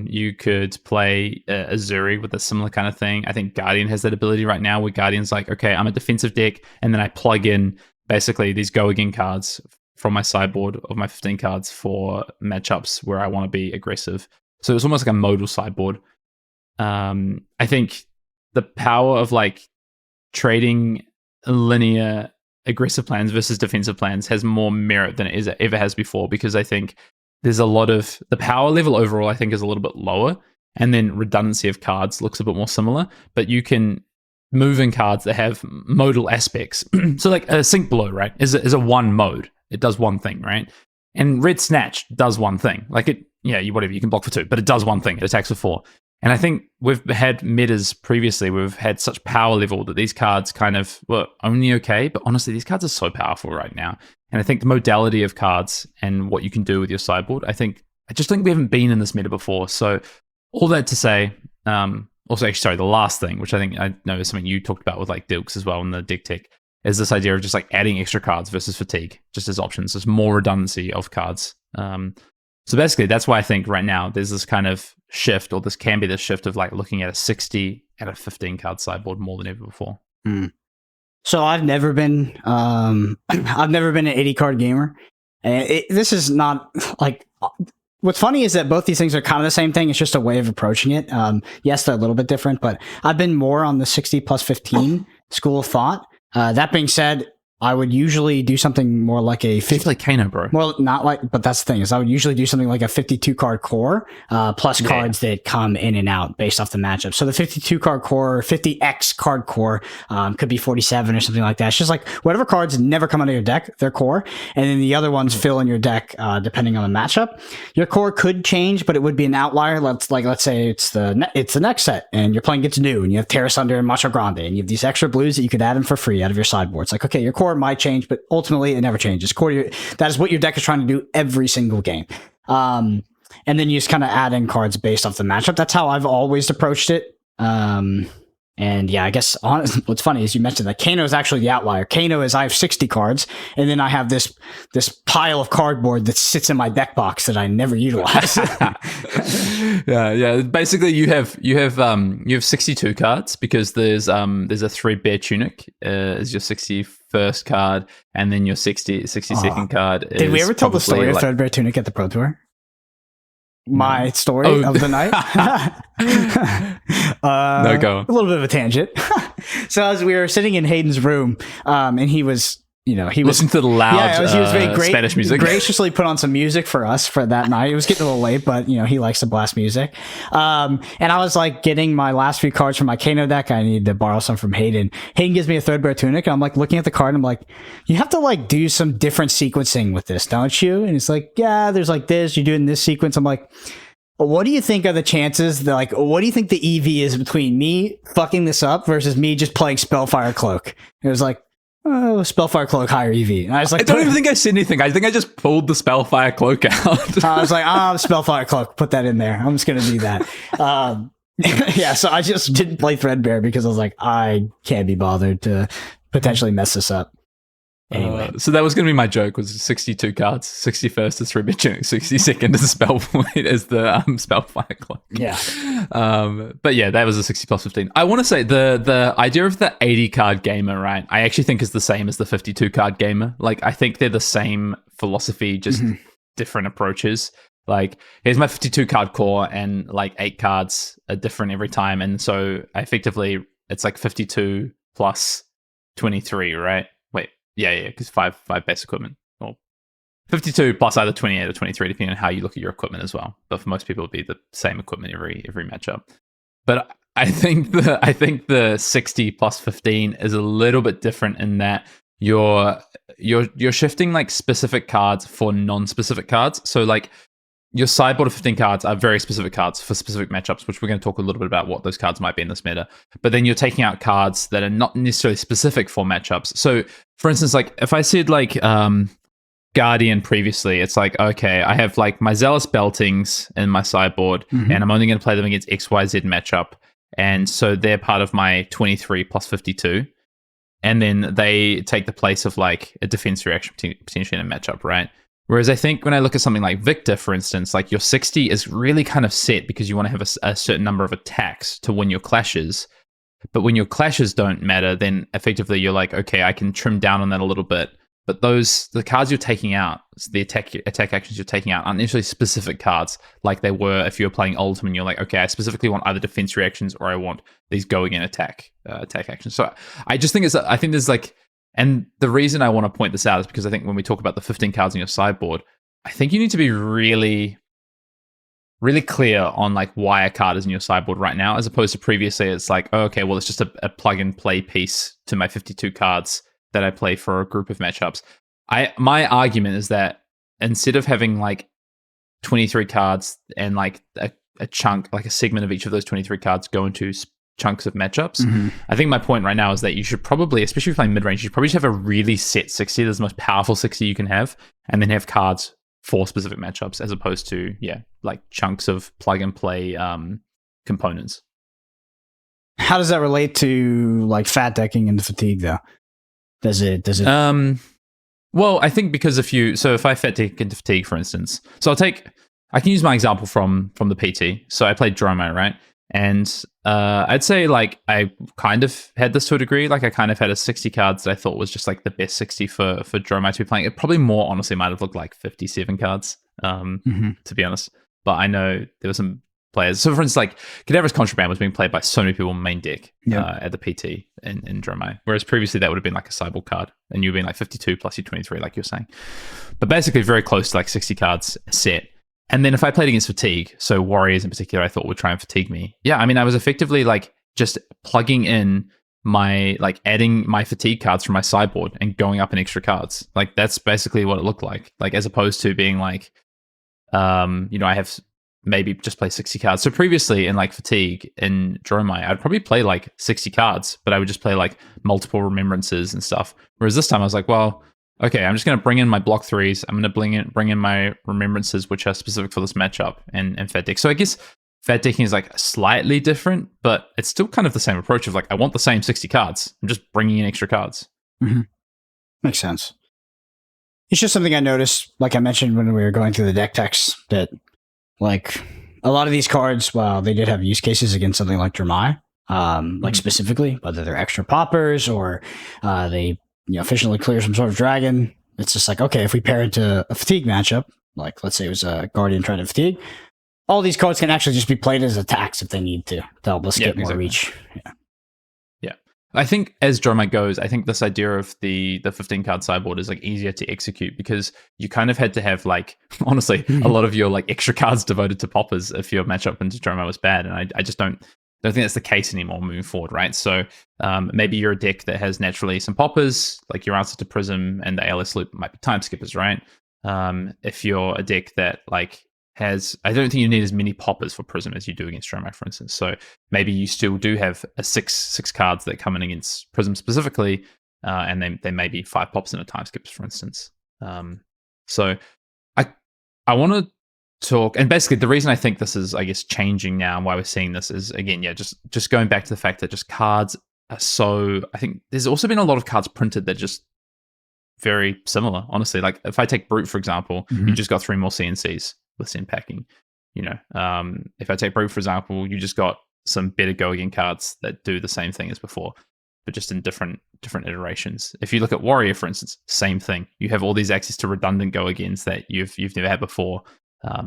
You could play Azuri with a similar kind of thing. I think Guardian has that ability right now, where Guardian's like, okay, I'm a defensive deck, and then I plug in basically these go again cards from my sideboard of my 15 cards for matchups where I want to be aggressive. So it's almost like a modal sideboard. I think the power of like trading linear aggressive plans versus defensive plans has more merit than it ever has before, because I think there's a lot of the power level overall, I think, is a little bit lower. And then redundancy of cards looks a bit more similar, but you can move in cards that have modal aspects. So like a Sink Blow, right, is a one mode. It does one thing, right? And Red Snatch does one thing. Like it, whatever, you can block for 2, but it does one thing. It attacks for 4. And I think we've had metas previously, we've had such power level that these cards kind of were only okay, but honestly, these cards are so powerful right now. And I think the modality of cards and what you can do with your sideboard, I just think we haven't been in this meta before. So all that to say, also, actually, sorry, the last thing, which I know is something you talked about with like Dilks as well in the deck tech, is this idea of just like adding extra cards versus fatigue, just as options. There's more redundancy of cards. So basically, that's why I think right now there's this kind of shift, or this can be the shift of like looking at a 60 and a 15 card sideboard more than ever before. So I've never been an 80 card gamer. This is not like. What's funny is that both these things are kind of the same thing. It's just a way of approaching it. Yes, they're a little bit different, but I've been more on the 60 plus 15 school of thought. That being said, I would usually do something more like a 50, like Kano, bro. Well, not like, but that's the thing is I would usually do something like a 52 card core, plus cards that come in and out based off the matchup. So the 52 card core, 50x card core, could be 47 or something like that. It's just like whatever cards never come out of your deck, they're core. And then the other ones fill in your deck, depending on the matchup. Your core could change, but it would be an outlier. Let's say it's the next set and you're playing Gets New and you have Terra Sunder and Macho Grande and you have these extra blues that you could add in for free out of your sideboard. It's like, okay, your core might change, but ultimately it never changes. That is what your deck is trying to do every single game. And then you just kind of add in cards based off the matchup. That's how I've always approached it. And yeah, I guess what's funny is you mentioned that Kano is actually the outlier. Kano is I have 60 cards, and then I have this pile of cardboard that sits in my deck box that I never utilize. Yeah. Basically, you have 62 cards because there's a 3 Bear Tunic is your 61st card, and then your 62nd card. Did we ever tell the story of Threadbare Tunic at the Pro Tour? My story of the night. No, go. A little bit of a tangent. So as we were sitting in Hayden's room, and he was listen to the loud he was very Spanish music. Graciously put on some music for us for that night. It was getting a little late, but he likes to blast music. And I was like getting my last few cards from my Kano deck. I needed to borrow some from Hayden. Hayden gives me a Threadbare Tunic, and I'm like looking at the card and I'm like, you have to like do some different sequencing with this, don't you? And it's like, yeah, there's like this, you do it in this sequence. I'm like, what do you think are the chances that, like, what do you think the EV is between me fucking this up versus me just playing Spellfire Cloak? It was like, oh, Spellfire Cloak, higher EV. And I was like, I don't even think I said anything. I think I just pulled the Spellfire Cloak out. I was like, Spellfire Cloak, put that in there. I'm just going to do that. Yeah, so I just didn't play Threadbare because I was like, I can't be bothered to potentially mess this up. Anyway, so that was going to be my joke, was 62 cards. 61st is 3 Bear Tunic, 62nd is the Spellfire Cloak. Yeah. But yeah, that was a 60 plus 15. I want to say the idea of the 80 card gamer, right? I actually think is the same as the 52 card gamer. Like, I think they're the same philosophy, just different approaches. Like, here's my 52 card core, and like 8 cards are different every time. And so effectively it's like 52 plus 23, right? Yeah, because five base equipment. Or 52 plus either 28 or 23, depending on how you look at your equipment as well. But for most people, it'll be the same equipment every matchup. But I think the 60 plus 15 is a little bit different in that you're shifting like specific cards for non-specific cards. So like your sideboard of 15 cards are very specific cards for specific matchups, which we're going to talk a little bit about what those cards might be in this meta. But then you're taking out cards that are not necessarily specific for matchups. So, for instance, like if I said like Guardian previously, it's like, okay, I have like my Zealous Beltings in my sideboard, and I'm only going to play them against XYZ matchup. And so they're part of my 23 plus 52. And then they take the place of like a defense reaction potentially in a matchup, right? Whereas I think when I look at something like Victor, for instance, like your 60 is really kind of set because you want to have a certain number of attacks to win your clashes. But when your clashes don't matter, then effectively you're like, okay, I can trim down on that a little bit. But the cards you're taking out, the attack actions you're taking out, aren't necessarily specific cards like they were if you were playing Ultim and you're like, okay, I specifically want either defense reactions or I want these go again attack actions. So I just think I think there's like, and the reason I want to point this out is because I think when we talk about the 15 cards in your sideboard, I think you need to be really really clear on like why a card is in your sideboard right now, as opposed to previously it's like, oh, okay, well, it's just a plug and play piece to my 52 cards that I play for a group of matchups. My argument is that instead of having like 23 cards and like a chunk, like a segment of each of those 23 cards go into chunks of matchups, I think my point right now is that you should probably, especially if you're playing mid-range, you should probably just have a really set 60. That's the most powerful 60 you can have, and then have cards for specific matchups, as opposed to like chunks of plug and play components. How does that relate to like fat decking and fatigue though? Does it well, I think because if I fat deck into fatigue, for instance, so I can use my example from the PT. So I played Dromo, right? And I'd say like I kind of had this to a degree. Like I kind of had a 60 cards that I thought was just like the best 60 for Dromo to be playing. It probably more honestly might have looked like 57 cards, to be honest. But I know there were some players. So for instance, like Cadaverous Contraband was being played by so many people in main deck at the PT in Dromo. Whereas previously that would have been like a sideboard card, and you'd been like 52 plus your 23, like you're saying. But basically very close to like 60 cards set. And then if I played against fatigue, so warriors in particular, I thought would try and fatigue me. Yeah, I mean, I was effectively like just plugging in adding my fatigue cards from my sideboard and going up in extra cards. Like that's basically what it looked like. Like as opposed to being like, I have maybe just play 60 cards. So previously in like fatigue in Dromai, I'd probably play like 60 cards, but I would just play like multiple remembrances and stuff. Whereas this time I was like, well, okay, I'm just going to bring in my block threes. I'm going to bring in my remembrances, which are specific for this matchup, and fat deck. So I guess fat decking is like slightly different, but it's still kind of the same approach of like, I want the same 60 cards. I'm just bringing in extra cards. Makes sense. It's just something I noticed, like I mentioned when we were going through the deck text, that like a lot of these cards, while they did have use cases against something like Dromai, like specifically, whether they're extra poppers or they efficiently clear some sort of dragon. It's just like, okay, if we pair it to a fatigue matchup, like let's say it was a guardian trying to fatigue, all these cards can actually just be played as attacks if they need to help us get more reach. Yeah. I think as Dromai goes, I think this idea of the 15 card sideboard is like easier to execute because you kind of had to have like, honestly, a lot of your like extra cards devoted to poppers if your matchup into Dromai was bad. And I just don't think that's the case anymore moving forward, right? So maybe you're a deck that has naturally some poppers, like your answer to Prism and the ALS loop might be time skippers, right? If you're a deck that like has, I don't think you need as many poppers for Prism as you do against Dromai, for instance. So maybe you still do have a six cards that come in against Prism specifically, and then there may be 5 pops and a time skippers, for instance. So I want to talk, and basically the reason I think this is, I guess, changing now and why we're seeing this is, again, just going back to the fact that just cards are so, I think there's also been a lot of cards printed that just very similar, honestly. Like if I take Brute, for example, you just got 3 more CNCs with send packing. If I take Brute, for example, you just got some better go again cards that do the same thing as before, but just in different iterations. If you look at Warrior, for instance, same thing. You have all these access to redundant go agains that you've never had before.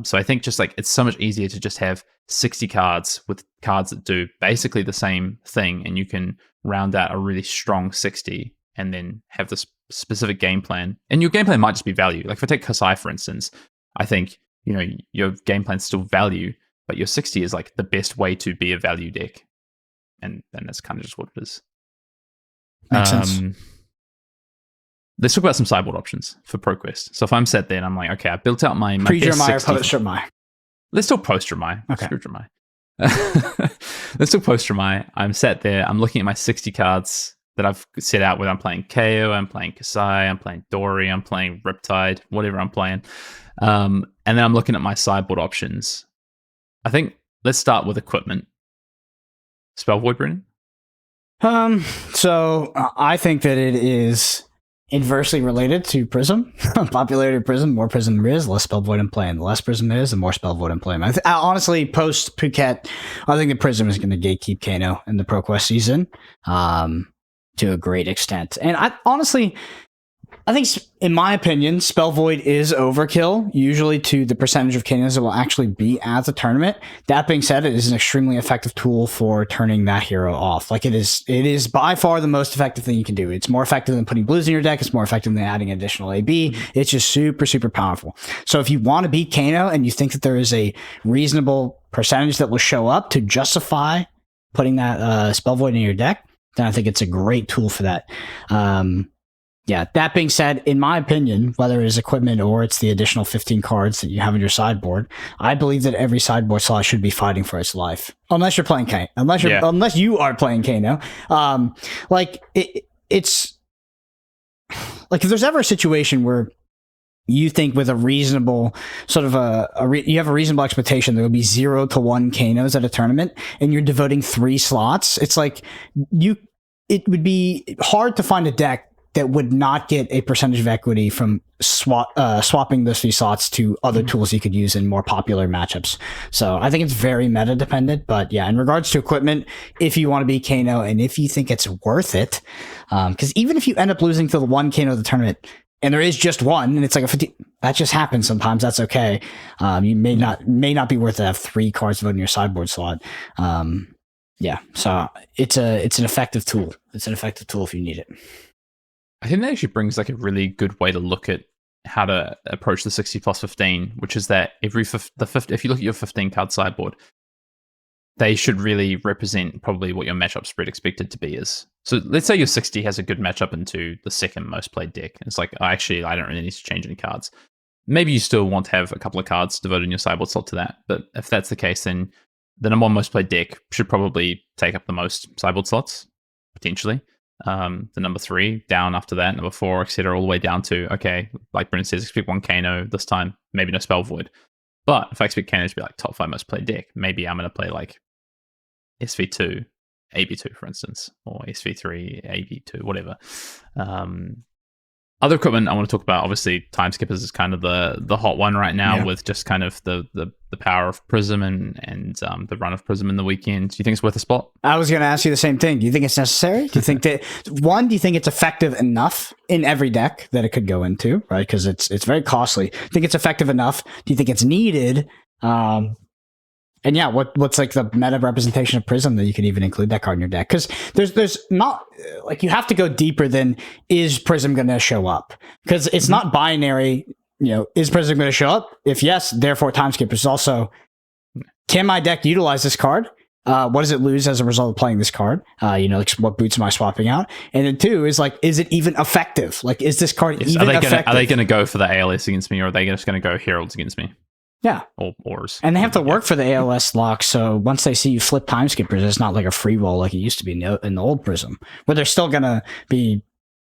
So I think just like it's so much easier to just have 60 cards with cards that do basically the same thing, and you can round out a really strong 60 and then have this specific game plan. And your game plan might just be value. Like if I take Kasai, for instance, I think your game plan's still value, but your 60 is like the best way to be a value deck, and that's kind of just what it is. Makes sense. Let's talk about some sideboard options for ProQuest. So if I'm set there and I'm like, okay, I built out my pre-Dromai or post-Dromai? Let's talk post-Dromai. Okay. Screw Dromai. Let's talk post-Dromai. I'm set there. I'm looking at my 60 cards that I've set out, whether I'm playing KO, I'm playing Kasai, I'm playing Dory, I'm playing Riptide, whatever I'm playing. And then I'm looking at my sideboard options. I think let's start with equipment. Spell Void, Brendan? So I think that it is inversely related to Prism. Popularity of Prism, more Prism there is, less Spell Void in play. And the less Prism there is, the more Spell Void in play. Honestly, post Phuket, I think that Prism is going to gatekeep Kano in the ProQuest season to a great extent. And I honestly, I think, in my opinion, Spell Void is overkill, usually to the percentage of KOs that will actually be at the tournament. That being said, it is an extremely effective tool for turning that hero off. Like, it is by far the most effective thing you can do. It's more effective than putting blues in your deck. It's more effective than adding additional AB. It's just super, super powerful. So if you want to beat Kano and you think that there is a reasonable percentage that will show up to justify putting that Spell Void in your deck, then I think it's a great tool for that. Yeah, that being said, in my opinion, whether it is equipment or it's the additional 15 cards that you have in your sideboard, I believe that every sideboard slot should be fighting for its life. Unless you're playing Kano. Unless you are playing Kano. It's like, if there's ever a situation where you think with a reasonable sort of you have a reasonable expectation there will be 0 to 1 Kanos at a tournament and you're devoting 3 slots, it's like it would be hard to find a deck that would not get a percentage of equity from swapping those 3 slots to other tools you could use in more popular matchups. So I think it's very meta dependent, but yeah, in regards to equipment, if you want to be Kano and if you think it's worth it, because even if you end up losing to the 1 Kano of the tournament, and there is just one, and it's like a 50, that just happens sometimes. That's okay. You may not be worth to have 3 cards voted in your sideboard slot. Yeah, so it's an effective tool. It's an effective tool if you need it. I think that actually brings like a really good way to look at how to approach the 60 plus 15, which is that if you look at your 15 card sideboard, they should really represent probably what your matchup spread expected to be is. So let's say your 60 has a good matchup into the second most played deck. It's like, I don't really need to change any cards. Maybe you still want to have a couple of cards devoted in your sideboard slot to that. But if that's the case, then the number 1 most played deck should probably take up the most sideboard slots, potentially. The number 3 down after that, number 4, etc., all the way down to, okay, like Brendan says, expect 1 Kano this time, maybe no Spell Void. But if I expect Kano to be like top 5 most played deck, maybe I'm going to play like SV2, AB2, for instance, or SV3, AB2, whatever. Other equipment I want to talk about, obviously, Time Skippers is kind of the hot one right now, with just kind of the power of Prism and the run of Prism in the weekend. Do you think it's worth a spot? I was going to ask you the same thing. Do you think it's necessary? Do you think that, one, do you think it's effective enough in every deck that it could go into, right? Because it's very costly. Do you think it's effective enough? Do you think it's needed? And yeah, what's like the meta representation of Prism that you can even include that card in your deck? Because there's not, like, you have to go deeper than, is Prism going to show up? Because it's not binary, is Prism going to show up? If yes, therefore Time Skip is also, can my deck utilize this card? What does it lose as a result of playing this card? Like, what boots am I swapping out? And then 2 is like, is it even effective? Like, is this card even effective? Are they going to go for the ALS against me, or are they just going to go Heralds against me? Yeah. Or Ors. And they have to work for the ALS lock, so once they see you flip Time Skippers, it's not like a free roll like it used to be in the old Prism, where they're still going to be,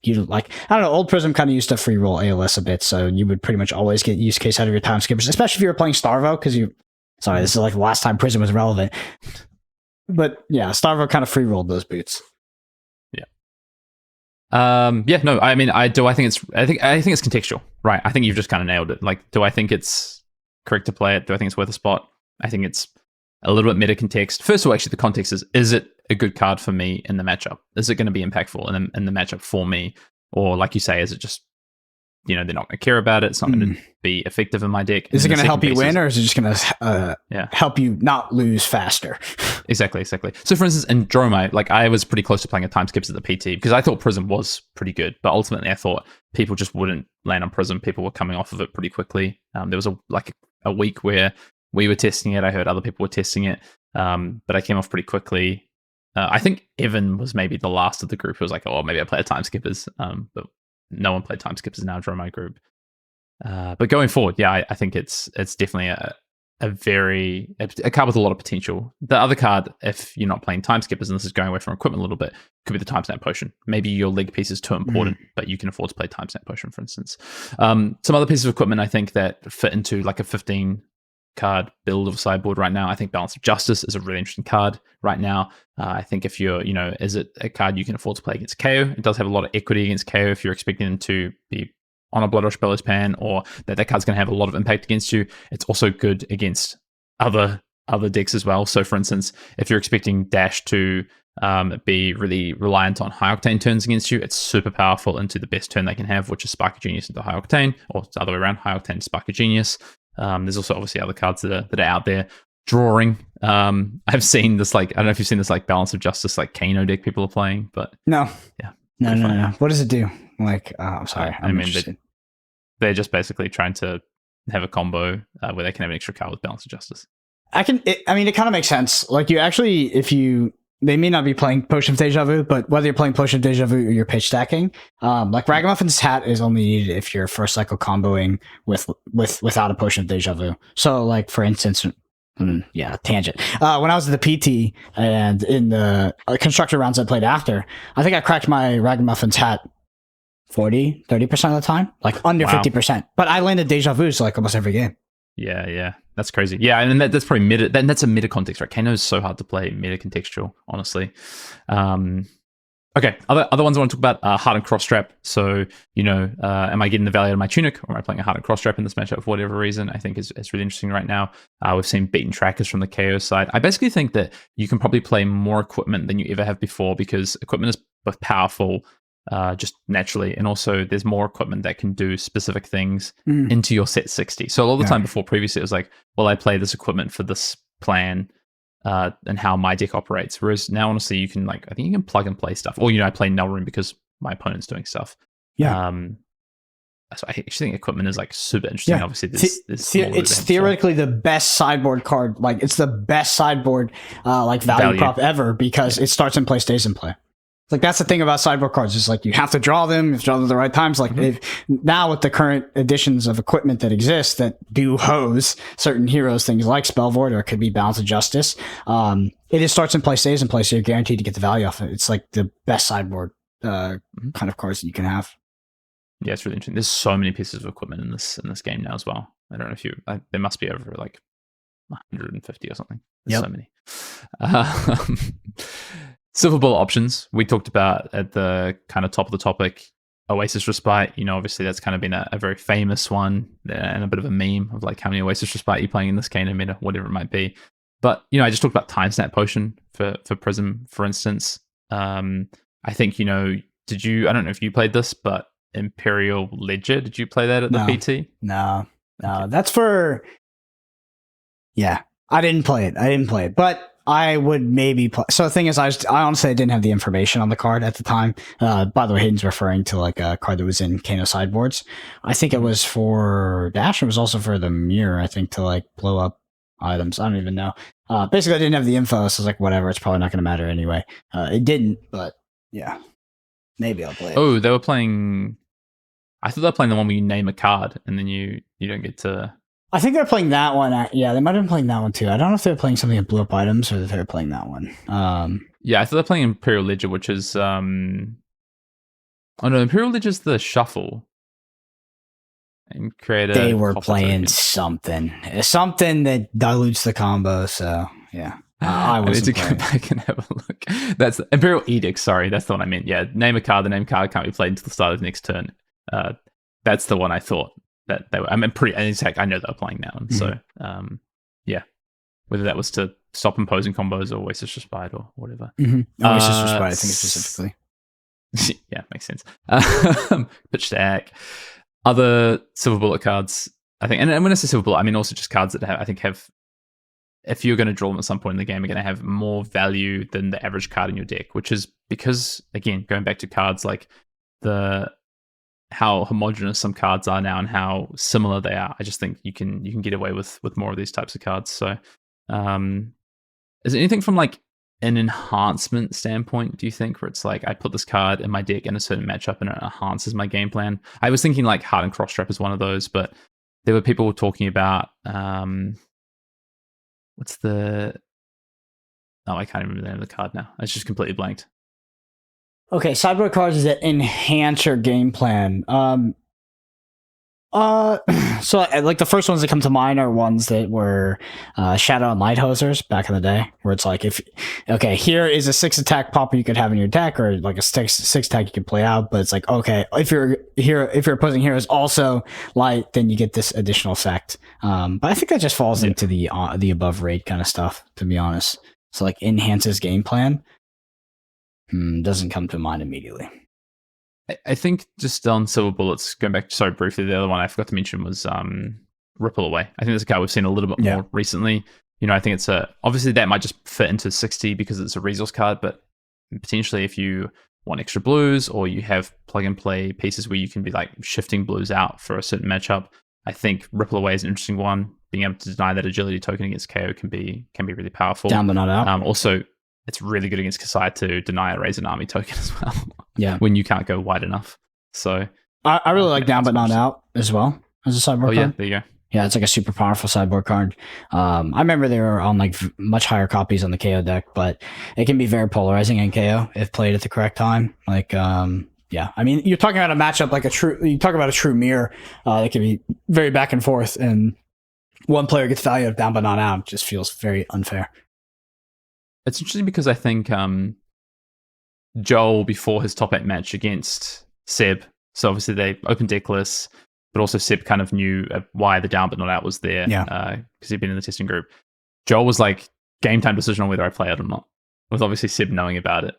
like, I don't know, old Prism kind of used to free roll ALS a bit, so you would pretty much always get use case out of your Time Skippers, especially if you were playing Starvo, because this is like the last time Prism was relevant. But yeah, Starvo kind of free rolled those boots. Yeah. I think it's contextual, right? I think you've just kind of nailed it. Like, do I think it's correct to play it? Do I think it's worth a spot? I think it's a little bit meta context. First of all, actually, the context is it a good card for me in the matchup? Is it going to be impactful in the matchup for me? Or, like you say, is it just, they're not going to care about it? It's not going to be effective in my deck. Is it going to help you win, or is it just going to help you not lose faster? Exactly. So, for instance, in Dromai, like, I was pretty close to playing a Time Skips at the PT because I thought Prism was pretty good, but ultimately I thought people just wouldn't land on Prism. People were coming off of it pretty quickly. There was a week where we were testing it. I heard other people were testing it, but I came off pretty quickly. I think Evan was maybe the last of the group who was like, oh, maybe I play a Time Skippers, but no one played Time Skippers in our Dromai group. But going forward, yeah, I think it's definitely a card with a lot of potential. The other card, if you're not playing Time Skippers, and this is going away from equipment a little bit, could be the Timestamp Potion. Maybe your leg piece is too important, but you can afford to play Timestamp Potion, for instance. Some other pieces of equipment I think that fit into like a 15 card build of sideboard right now. I think Balance of Justice is a really interesting card right now. I think if you're, is it a card you can afford to play against KO? It does have a lot of equity against KO if you're expecting them to be on a Blood Rush Bellows pan, or that card's going to have a lot of impact against you. It's also good against other other decks as well. So, for instance, if you're expecting Dash to be really reliant on high octane turns against you, it's super powerful into the best turn they can have, which is Spark of Genius into high octane, or the other way around, high octane to Spark of Genius. There's also obviously other cards that are out there. Drawing. I've seen this, like, I don't know if you've seen this, like, Balance of Justice, like Kano deck people are playing, but no. Yeah. No. What does it do? Like, I'm sorry. I mean, they're just basically trying to have a combo where they can have an extra card with Balance of Justice. It kind of makes sense. Like, you actually, they may not be playing Potion of Deja Vu, but whether you're playing Potion of Deja Vu or you're pitch stacking, like Ragamuffin's Hat is only needed if you're first cycle comboing without a Potion of Deja Vu. So, like, for instance, tangent. When I was at the PT and in the constructor rounds I played after, I think I cracked my Ragamuffin's Hat 30% of the time, like under 50%. But I landed Deja Vu's like almost every game. Yeah, that's crazy. Yeah, and that's probably meta. That's a meta context, right? Kano is so hard to play meta contextual, honestly. Okay, other ones I want to talk about, Heart and Cross Strap. So, am I getting the value out of my Tunic, or am I playing a Heart and Cross Strap in this matchup for whatever reason? I think is really interesting right now. We've seen beaten trackers from the KO side. I basically think that you can probably play more equipment than you ever have before, because equipment is both powerful, just naturally, and also there's more equipment that can do specific things into your set 60. So a lot of the time before, previously, it was like, well, I play this equipment for this plan, and how my deck operates. Whereas now, honestly, you can, like, I think you can plug and play stuff. Or, I play Null Room because my opponent's doing stuff. Yeah. So I actually think equipment is, like, super interesting. Yeah. Obviously, it's theoretically the best sideboard card. Like, it's the best sideboard value prop ever, because it starts in play, stays in play. Like, that's the thing about sideboard cards, is like, you have to draw them, you have to draw them at the right times. Like, now with the current additions of equipment that exist that do hose certain heroes, things like Spellvoid, or it could be Balance of Justice, it just starts in play, stays in play, so you're guaranteed to get the value off it. It's like the best sideboard kind of cards that you can have. Yeah, it's really interesting. There's so many pieces of equipment in this game now as well. I don't know if there must be over like 150 or something. There's so many. Silver bullet options, we talked about at the kind of top of the topic. Oasis Respite, obviously that's kind of been a very famous one, and a bit of a meme of like how many Oasis Respite you're playing in this Kano meta, whatever it might be. But, I just talked about Time Snap Potion for Prism, for instance. I think, I don't know if you played this, but Imperial Ledger, did you play that at the PT? No. That's for... Yeah, I didn't play it, but I would maybe play. So the thing is, I honestly didn't have the information on the card at the time. By the way, Hayden's referring to like a card that was in Kano sideboards. I think it was for Dash. It was also for the mirror, I think, to like blow up items. I don't even know. Basically, I didn't have the info, so I was like, whatever, it's probably not going to matter anyway. It didn't, but yeah, maybe I'll play it. Oh, they were playing... I thought they were playing the one where you name a card and then you don't get to... I think they're playing that one. Yeah, they might have been playing that one too. I don't know if they're playing something that blew up items or if they're playing that one. Yeah, I thought they're playing Imperial Ledger, which is... Oh no, Imperial Ledger's the shuffle. And create They were playing something that dilutes the combo, so yeah. I need to go back and have a look. That's Imperial Edict, sorry, that's the one I meant. Yeah, name a card, the name card can't be played until the start of the next turn. That's the one I thought that they were. I mean, in fact, I know they were playing that one. So, yeah, whether that was to stop imposing combos or Oasis Respite or whatever. Oasis Respite, I think specifically. Yeah, makes sense. Pitch stack, other silver bullet cards. I think, and when I say silver bullet, I mean also just cards that have. If you're going to draw them at some point in the game, are going to have more value than the average card in your deck, which is because, again, going back to cards like how homogenous some cards are now and how similar they are. I just think you can get away with more of these types of cards. So, is there anything from like an enhancement standpoint, do you think, where it's like I put this card in my deck in a certain matchup and it enhances my game plan? I was thinking like Heart and Cross Strap is one of those, but there were people talking about what's the... Oh, I can't remember the name of the card now. It's just completely blanked. Okay, sideboard cards that enhance your game plan. So like the first ones that come to mind are ones that were Shadow and Light Hosers back in the day, where it's like here is a 6 attack popper you could have in your deck, or like a 6 attack you could play out, but it's like, okay, if your opposing hero is also light, then you get this additional effect. But I think that just falls into the above rate kind of stuff, to be honest. So like enhances game plan doesn't come to mind immediately. I think just on Silver Bullets, going back, sorry, briefly, the other one I forgot to mention was Ripple Away. I think that's a card we've seen a little bit more recently. I think it's obviously that might just fit into 60 because it's a resource card, but potentially if you want extra blues or you have plug and play pieces where you can be like shifting blues out for a certain matchup, I think Ripple Away is an interesting one. Being able to deny that agility token against KO can be really powerful. Down but not out. Also, it's really good against Kasai to deny a Raise an Army token as well. Yeah. When you can't go wide enough. So I really like Down but not out as well as a sideboard card. Yeah, there you go. Yeah, it's like a super powerful sideboard card. I remember they were on like much higher copies on the KO deck, but it can be very polarizing in KO if played at the correct time. Like, yeah, I mean, you're talking about a matchup like you talk about a true mirror that can be very back and forth, and one player gets value of Down but not out. It just feels very unfair. It's interesting because I think Joel, before his top 8 match against Seb, so obviously they opened deckless, but also Seb kind of knew why the Down but not out was there, because he'd been in the testing group. Joel was like, game time decision on whether I play it or not, with obviously Seb knowing about it.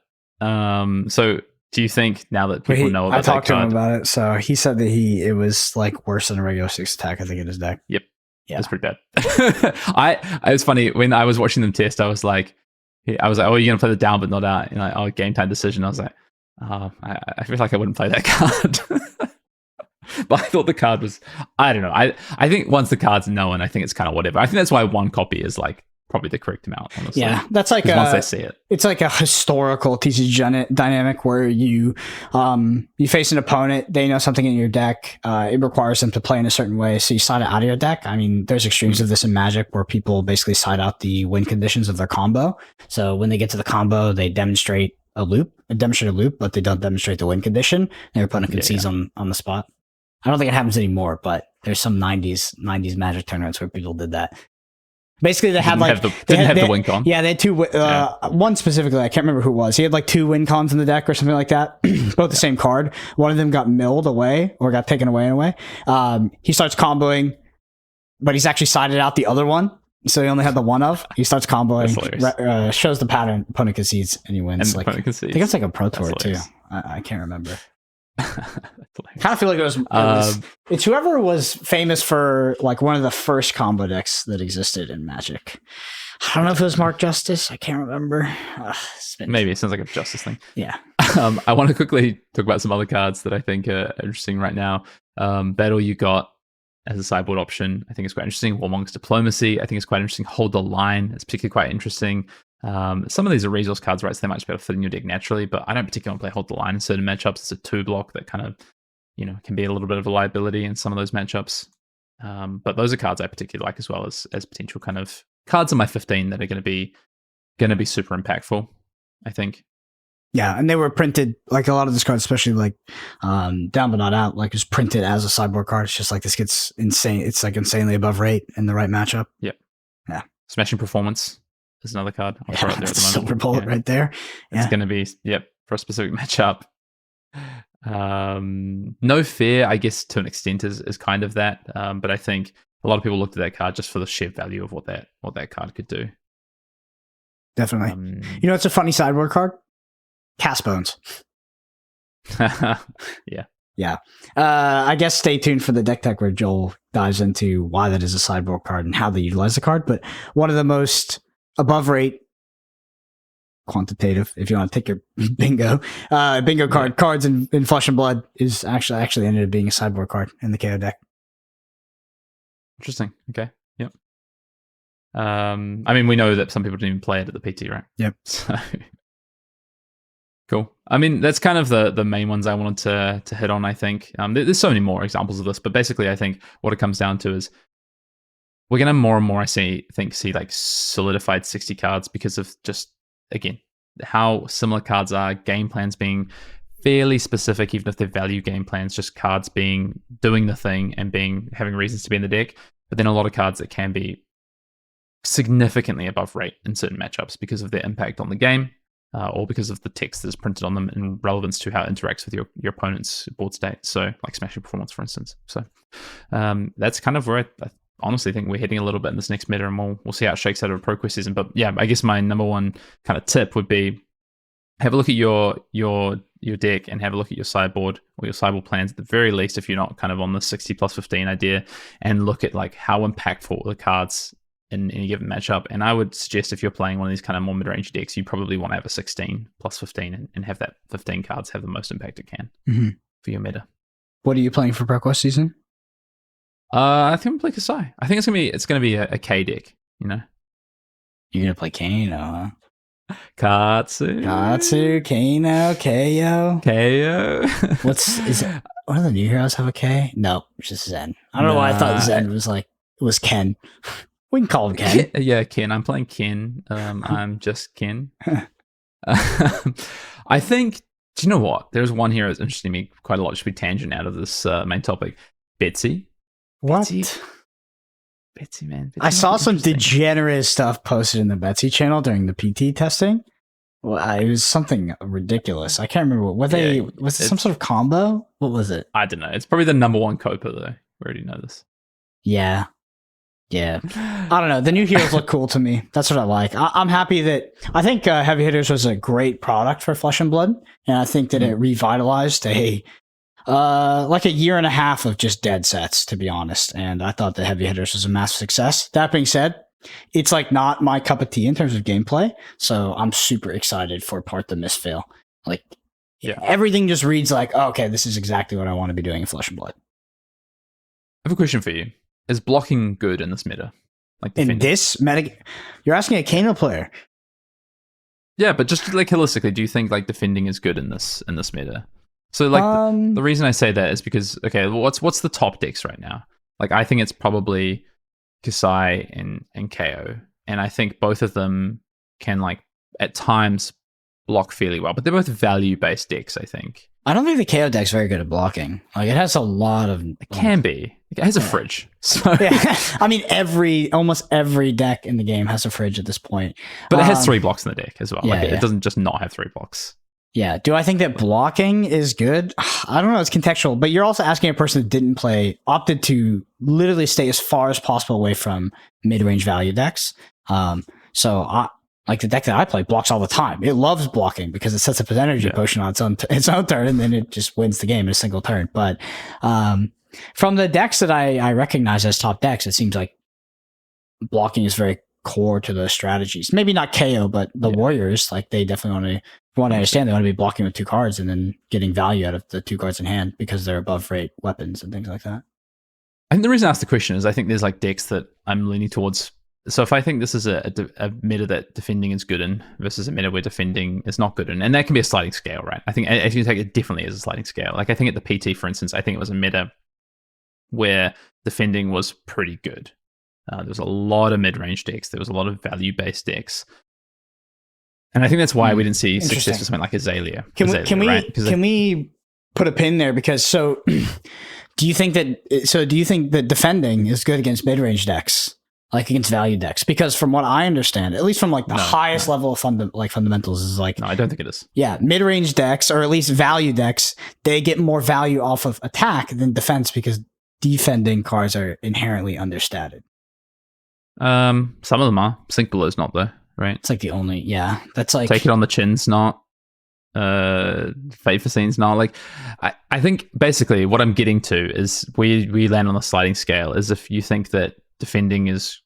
So do you think now that people know about that card? I talked to him about it, so he said that it was like worse than a regular 6 attack, I think, in his deck. Yep. Yeah. That's pretty bad. It was funny, when I was watching them test, I was like, oh, you're going to play the Down but not out. And like, oh, game time decision. I was like, oh, I feel like I wouldn't play that card. But I thought the card was, I don't know. I think once the card's known, I think it's kind of whatever. I think that's why one copy is like probably the correct amount, honestly. Yeah, that's like once they see it. It's like a historical TCG dynamic where you face an opponent, they know something in your deck, it requires them to play in a certain way, so you side it out of your deck. I mean, there's extremes of this in Magic where people basically side out the win conditions of their combo. So when they get to the combo, they demonstrate a loop, but they don't demonstrate the win condition. Their opponent concedes on the spot. I don't think it happens anymore, but there's some 90s Magic tournaments where people did that. Basically, they had like didn't have the win con. Yeah, they had two. One specifically, I can't remember who it was. He had like 2 win cons in the deck or something like that. Both the same card. One of them got milled away or got taken away in a way. He starts comboing, but he's actually sided out the other one, so he only had the one of. He starts comboing, shows the pattern, opponent concedes, and he wins. And I think it's like a Pro Tour too. I can't remember. Kind of feel like it was it's whoever was famous for like one of the first combo decks that existed in Magic. I don't know if it was Mark Justice. I can't remember. Maybe it sounds like a Justice thing. Yeah. I want to quickly talk about some other cards that I think are interesting right now. Battle You Got as a sideboard option, I think it's quite interesting. Warmong's Diplomacy, I think it's quite interesting. Hold the Line, it's particularly quite interesting. Some of these are resource cards, right? So they might just be able to fit in your deck naturally, but I don't particularly play Hold the Line in certain matchups. It's a 2-block that kind of, can be a little bit of a liability in some of those matchups. But those are cards I particularly like as well as potential kind of cards in my 15 that are going to be super impactful, I think. Yeah, and they were printed, like a lot of these cards, especially like Down but Not Out, like is printed as a sideboard card. It's just like this gets insane. It's like insanely above rate in the right matchup. Yep. Yeah. Smashing Performance is another card. I'll throw it there at the moment. Silver Bullet right there. It's going to be, for a specific matchup. No Fear, I guess, to an extent is kind of that. But I think a lot of people looked at that card just for the sheer value of what that card could do. Definitely. It's a funny sideboard card. Cast Bones. Yeah. I guess stay tuned for the deck tech where Joel dives into why that is a sideboard card and how they utilize the card. But one of the most above rate quantitative, if you want to take your bingo cards in Flesh and Blood is actually ended up being a sideboard card in the KO deck. Interesting. Okay. Yep. I mean, we know that some people didn't even play it at the PT, right? Yep. So cool. I mean, that's kind of the main ones I wanted to hit on, I think. There's so many more examples of this, but basically I think what it comes down to is we're going to more and more, see like solidified 60 cards because of just, again, how similar cards are, game plans being fairly specific, even if they're value game plans, just cards doing the thing and having reasons to be in the deck. But then a lot of cards that can be significantly above rate in certain matchups because of their impact on the game, or because of the text that's printed on them in relevance to how it interacts with your opponent's board state. So, like Smashing Performance, for instance. So, that's kind of where I honestly think we're heading a little bit in this next meta, and we'll see how it shakes out of a ProQuest season. But yeah, I guess my number one kind of tip would be have a look at your deck and have a look at your sideboard or your sideboard plans at the very least, if you're not kind of on the 60 plus 15 idea, and look at like how impactful the cards in any given matchup. And I would suggest if you're playing one of these kind of more mid-range decks, you probably want to have a 16 plus 15 and have that 15 cards have the most impact it can for your meta. What are you playing for ProQuest season? I think I'm playing Kasai. I think it's gonna be a K deck. You know, you're gonna play Kano, huh? Katsu, Kano, KO. What do the new heroes have a K? No, it's just Zen. I don't know why I thought Zen was Ken. We can call him Ken. Yeah, Ken. I'm playing Ken. I'm just Ken. I think, do you know what? There's one hero that's interesting me quite a lot. Should be tangent out of this main topic. Betsy. What? Betsy, man. I saw some degenerate stuff posted in the Betsy channel during the PT testing. Well, it was something ridiculous. I can't remember was it some sort of combo? What was it? I don't know. It's probably the number one Copa though. We already know this. Yeah. I don't know. The new heroes look cool to me. That's what I like. I'm happy that I think Heavy Hitters was a great product for Flesh and Blood, and I think that it revitalized like a year and a half of just dead sets, to be honest. And I thought that Heavy Hitters was a massive success. That being said, it's like not my cup of tea in terms of gameplay. So I'm super excited for Part the Misfail. Like everything just reads like, oh, okay, this is exactly what I want to be doing in Flesh and Blood. I have a question for you. Is blocking good in this meta? Like in this meta, you're asking a Kano player. Yeah, but just like holistically, do you think like defending is good in this meta? So like the reason I say that is because what's the top decks right now? Like I think it's probably Kasai and KO, and I think both of them can like at times block fairly well, but they're both value based decks. I think. I don't think the KO deck's very good at blocking. Like it has a lot of. It can be. It has a fridge. So I mean, almost every deck in the game has a fridge at this point. But it has 3 blocks in the deck as well. It doesn't just not have 3 blocks. Yeah. Do I think that blocking is good? I don't know. It's contextual. But you're also asking a person that didn't play, opted to literally stay as far as possible away from mid-range value decks. Like the deck that I play blocks all the time. It loves blocking because it sets up an energy potion on its own turn, and then it just wins the game in a single turn. But from the decks that I recognize as top decks, it seems like blocking is very core to the strategies. Maybe not KO, but the Warriors, like they definitely want to understand they want to be blocking with 2 cards and then getting value out of the 2 cards in hand because they're above rate weapons and things like that. I think the reason I asked the question is I think there's like decks that I'm leaning towards. So if I think this is a meta that defending is good in versus a meta where defending is not good in, and that can be a sliding scale, right? I think if you take it differently as a sliding scale, like I think at the PT, for instance, I think it was a meta where defending was pretty good. There was a lot of mid-range decks. There was a lot of value-based decks. And I think that's why we didn't see success with something like Azalea. Can we put a pin there? Because do you think that defending is good against mid-range decks? Like against value decks, because from what I understand, at least from like the highest level of fundamentals, is like no, I don't think it is. Yeah, mid-range decks or at least value decks, they get more value off of attack than defense because defending cards are inherently understated. Some of them are. Sink Below's not though, right? It's like the only that's like Take It on the Chin's not. Fate for Scene's not. Like I think basically what I'm getting to is we land on the sliding scale is if you think that defending is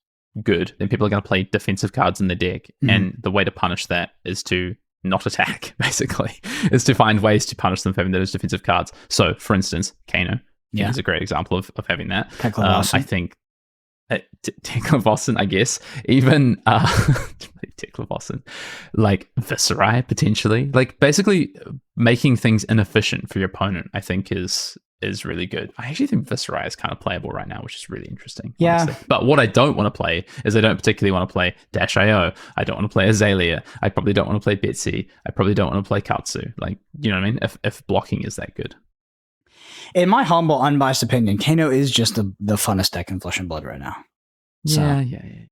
good, then people are going to play defensive cards in the deck, and the way to punish that is to not attack. Basically, is to find ways to punish them for having those defensive cards. So, for instance, Kano is a great example of having that. I think Tekla Vossen, I guess, even Tekla Vossen, like Viscerai potentially, like basically making things inefficient for your opponent. I think is is really good. I actually think Viserai is kind of playable right now, which is really interesting. Yeah. Honestly. But what I don't want to play is I don't particularly want to play Dash.io. I don't want to play Azalea. I probably don't want to play Betsy. I probably don't want to play Katsu. Like, you know what I mean? If blocking is that good. In my humble, unbiased opinion, Kano is just the funnest deck in Flesh and Blood right now. So, Yeah.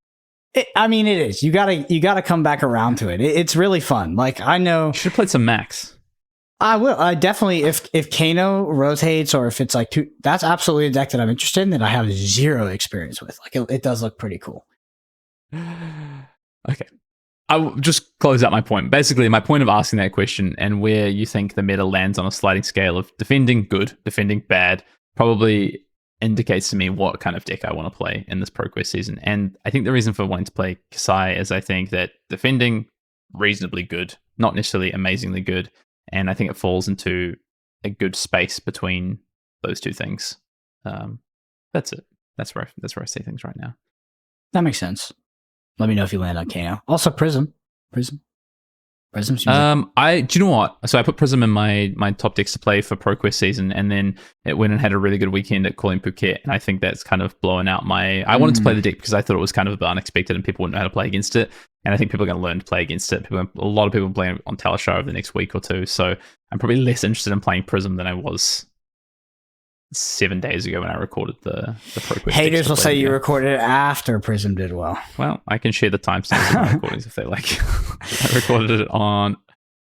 it is. You gotta come back around to it. It's really fun. Like, I know. You should have played some Max. I will. I definitely, if Kano rotates or if it's like two, that's absolutely a deck that I'm interested in that I have zero experience with. Like, it does look pretty cool. Okay. I'll just close out my point. Basically, my point of asking that question and where you think the meta lands on a sliding scale of defending good, defending bad, probably indicates to me what kind of deck I want to play in this ProQuest season. And I think the reason for wanting to play Kasai is I think that defending reasonably good, not necessarily amazingly good. And I think it falls into a good space between those two things. That's it. That's where I see things right now. That makes sense. Let me know if you land on Kano. Also, Prism. Prism. Do you know what? So I put Prism in my top decks to play for ProQuest season, and then it went and had a really good weekend at calling Phuket, and I think that's kind of blown out my. I wanted to play the deck because I thought it was kind of a bit unexpected, and people wouldn't know how to play against it. And I think people are going to learn to play against it. A lot of people playing on Talishar over the next week or two, so I'm probably less interested in playing Prism than I was 7 days ago when I recorded the ProQuest. Haters will say you recorded it after Prism did well. Well, I can share the timestamps of my recordings if they like. I recorded it on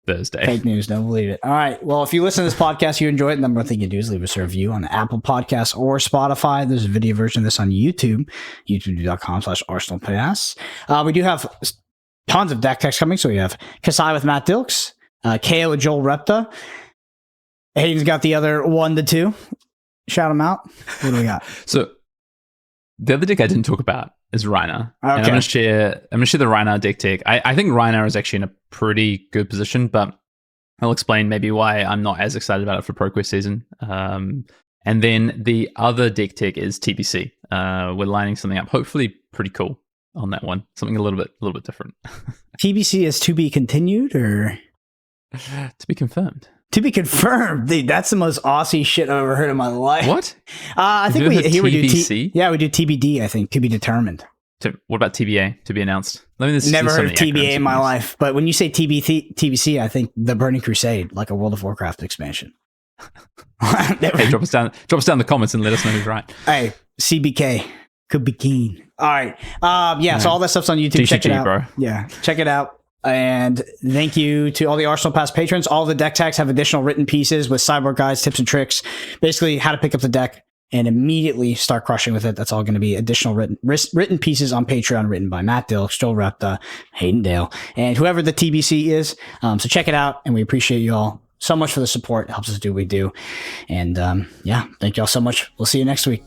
Thursday. Fake news, don't believe it. All right. Well, if you listen to this podcast, you enjoy it, the number one thing you do is leave us a review on the Apple Podcasts or Spotify. There's a video version of this on YouTube, youtube.com/ArsenalPass. We do have tons of deck techs coming. So we have Kasai with Matt Dilks, KO with Joel Repta. Hayden's got the other 1 to 2. Shout them out. What do we got? So the other deck I didn't talk about is Reiner. Okay. And I'm gonna share the Reiner deck tech. I think Reiner is actually in a pretty good position, but I'll explain maybe why I'm not as excited about it for ProQuest season. And then the other deck tech is TBC. We're lining something up, hopefully pretty cool on that one. Something a little bit different. TBC is to be continued or to be confirmed. To be confirmed. Dude, that's the most Aussie shit I've ever heard in my life. What? I think we do TBD, I think, to be determined. What about TBA, to be announced? Never heard of TBA in my life. But when you say TBC, I think the Burning Crusade, like a World of Warcraft expansion. Hey, drop us down in the comments and let us know who's right. Hey, CBK. Could be keen. All right. So all that stuff's on YouTube. TCG, check it out. Bro. Yeah, check it out. And thank you to all the Arsenal Pass patrons. All the deck tags have additional written pieces with sideboard guides, tips, and tricks. Basically, how to pick up the deck and immediately start crushing with it. That's all going to be additional written pieces on Patreon, written by Matt Dilks, Joel Repta, Hayden Dale, and whoever the TBC is. So check it out, and we appreciate you all so much for the support. It helps us do what we do. And thank you all so much. We'll see you next week.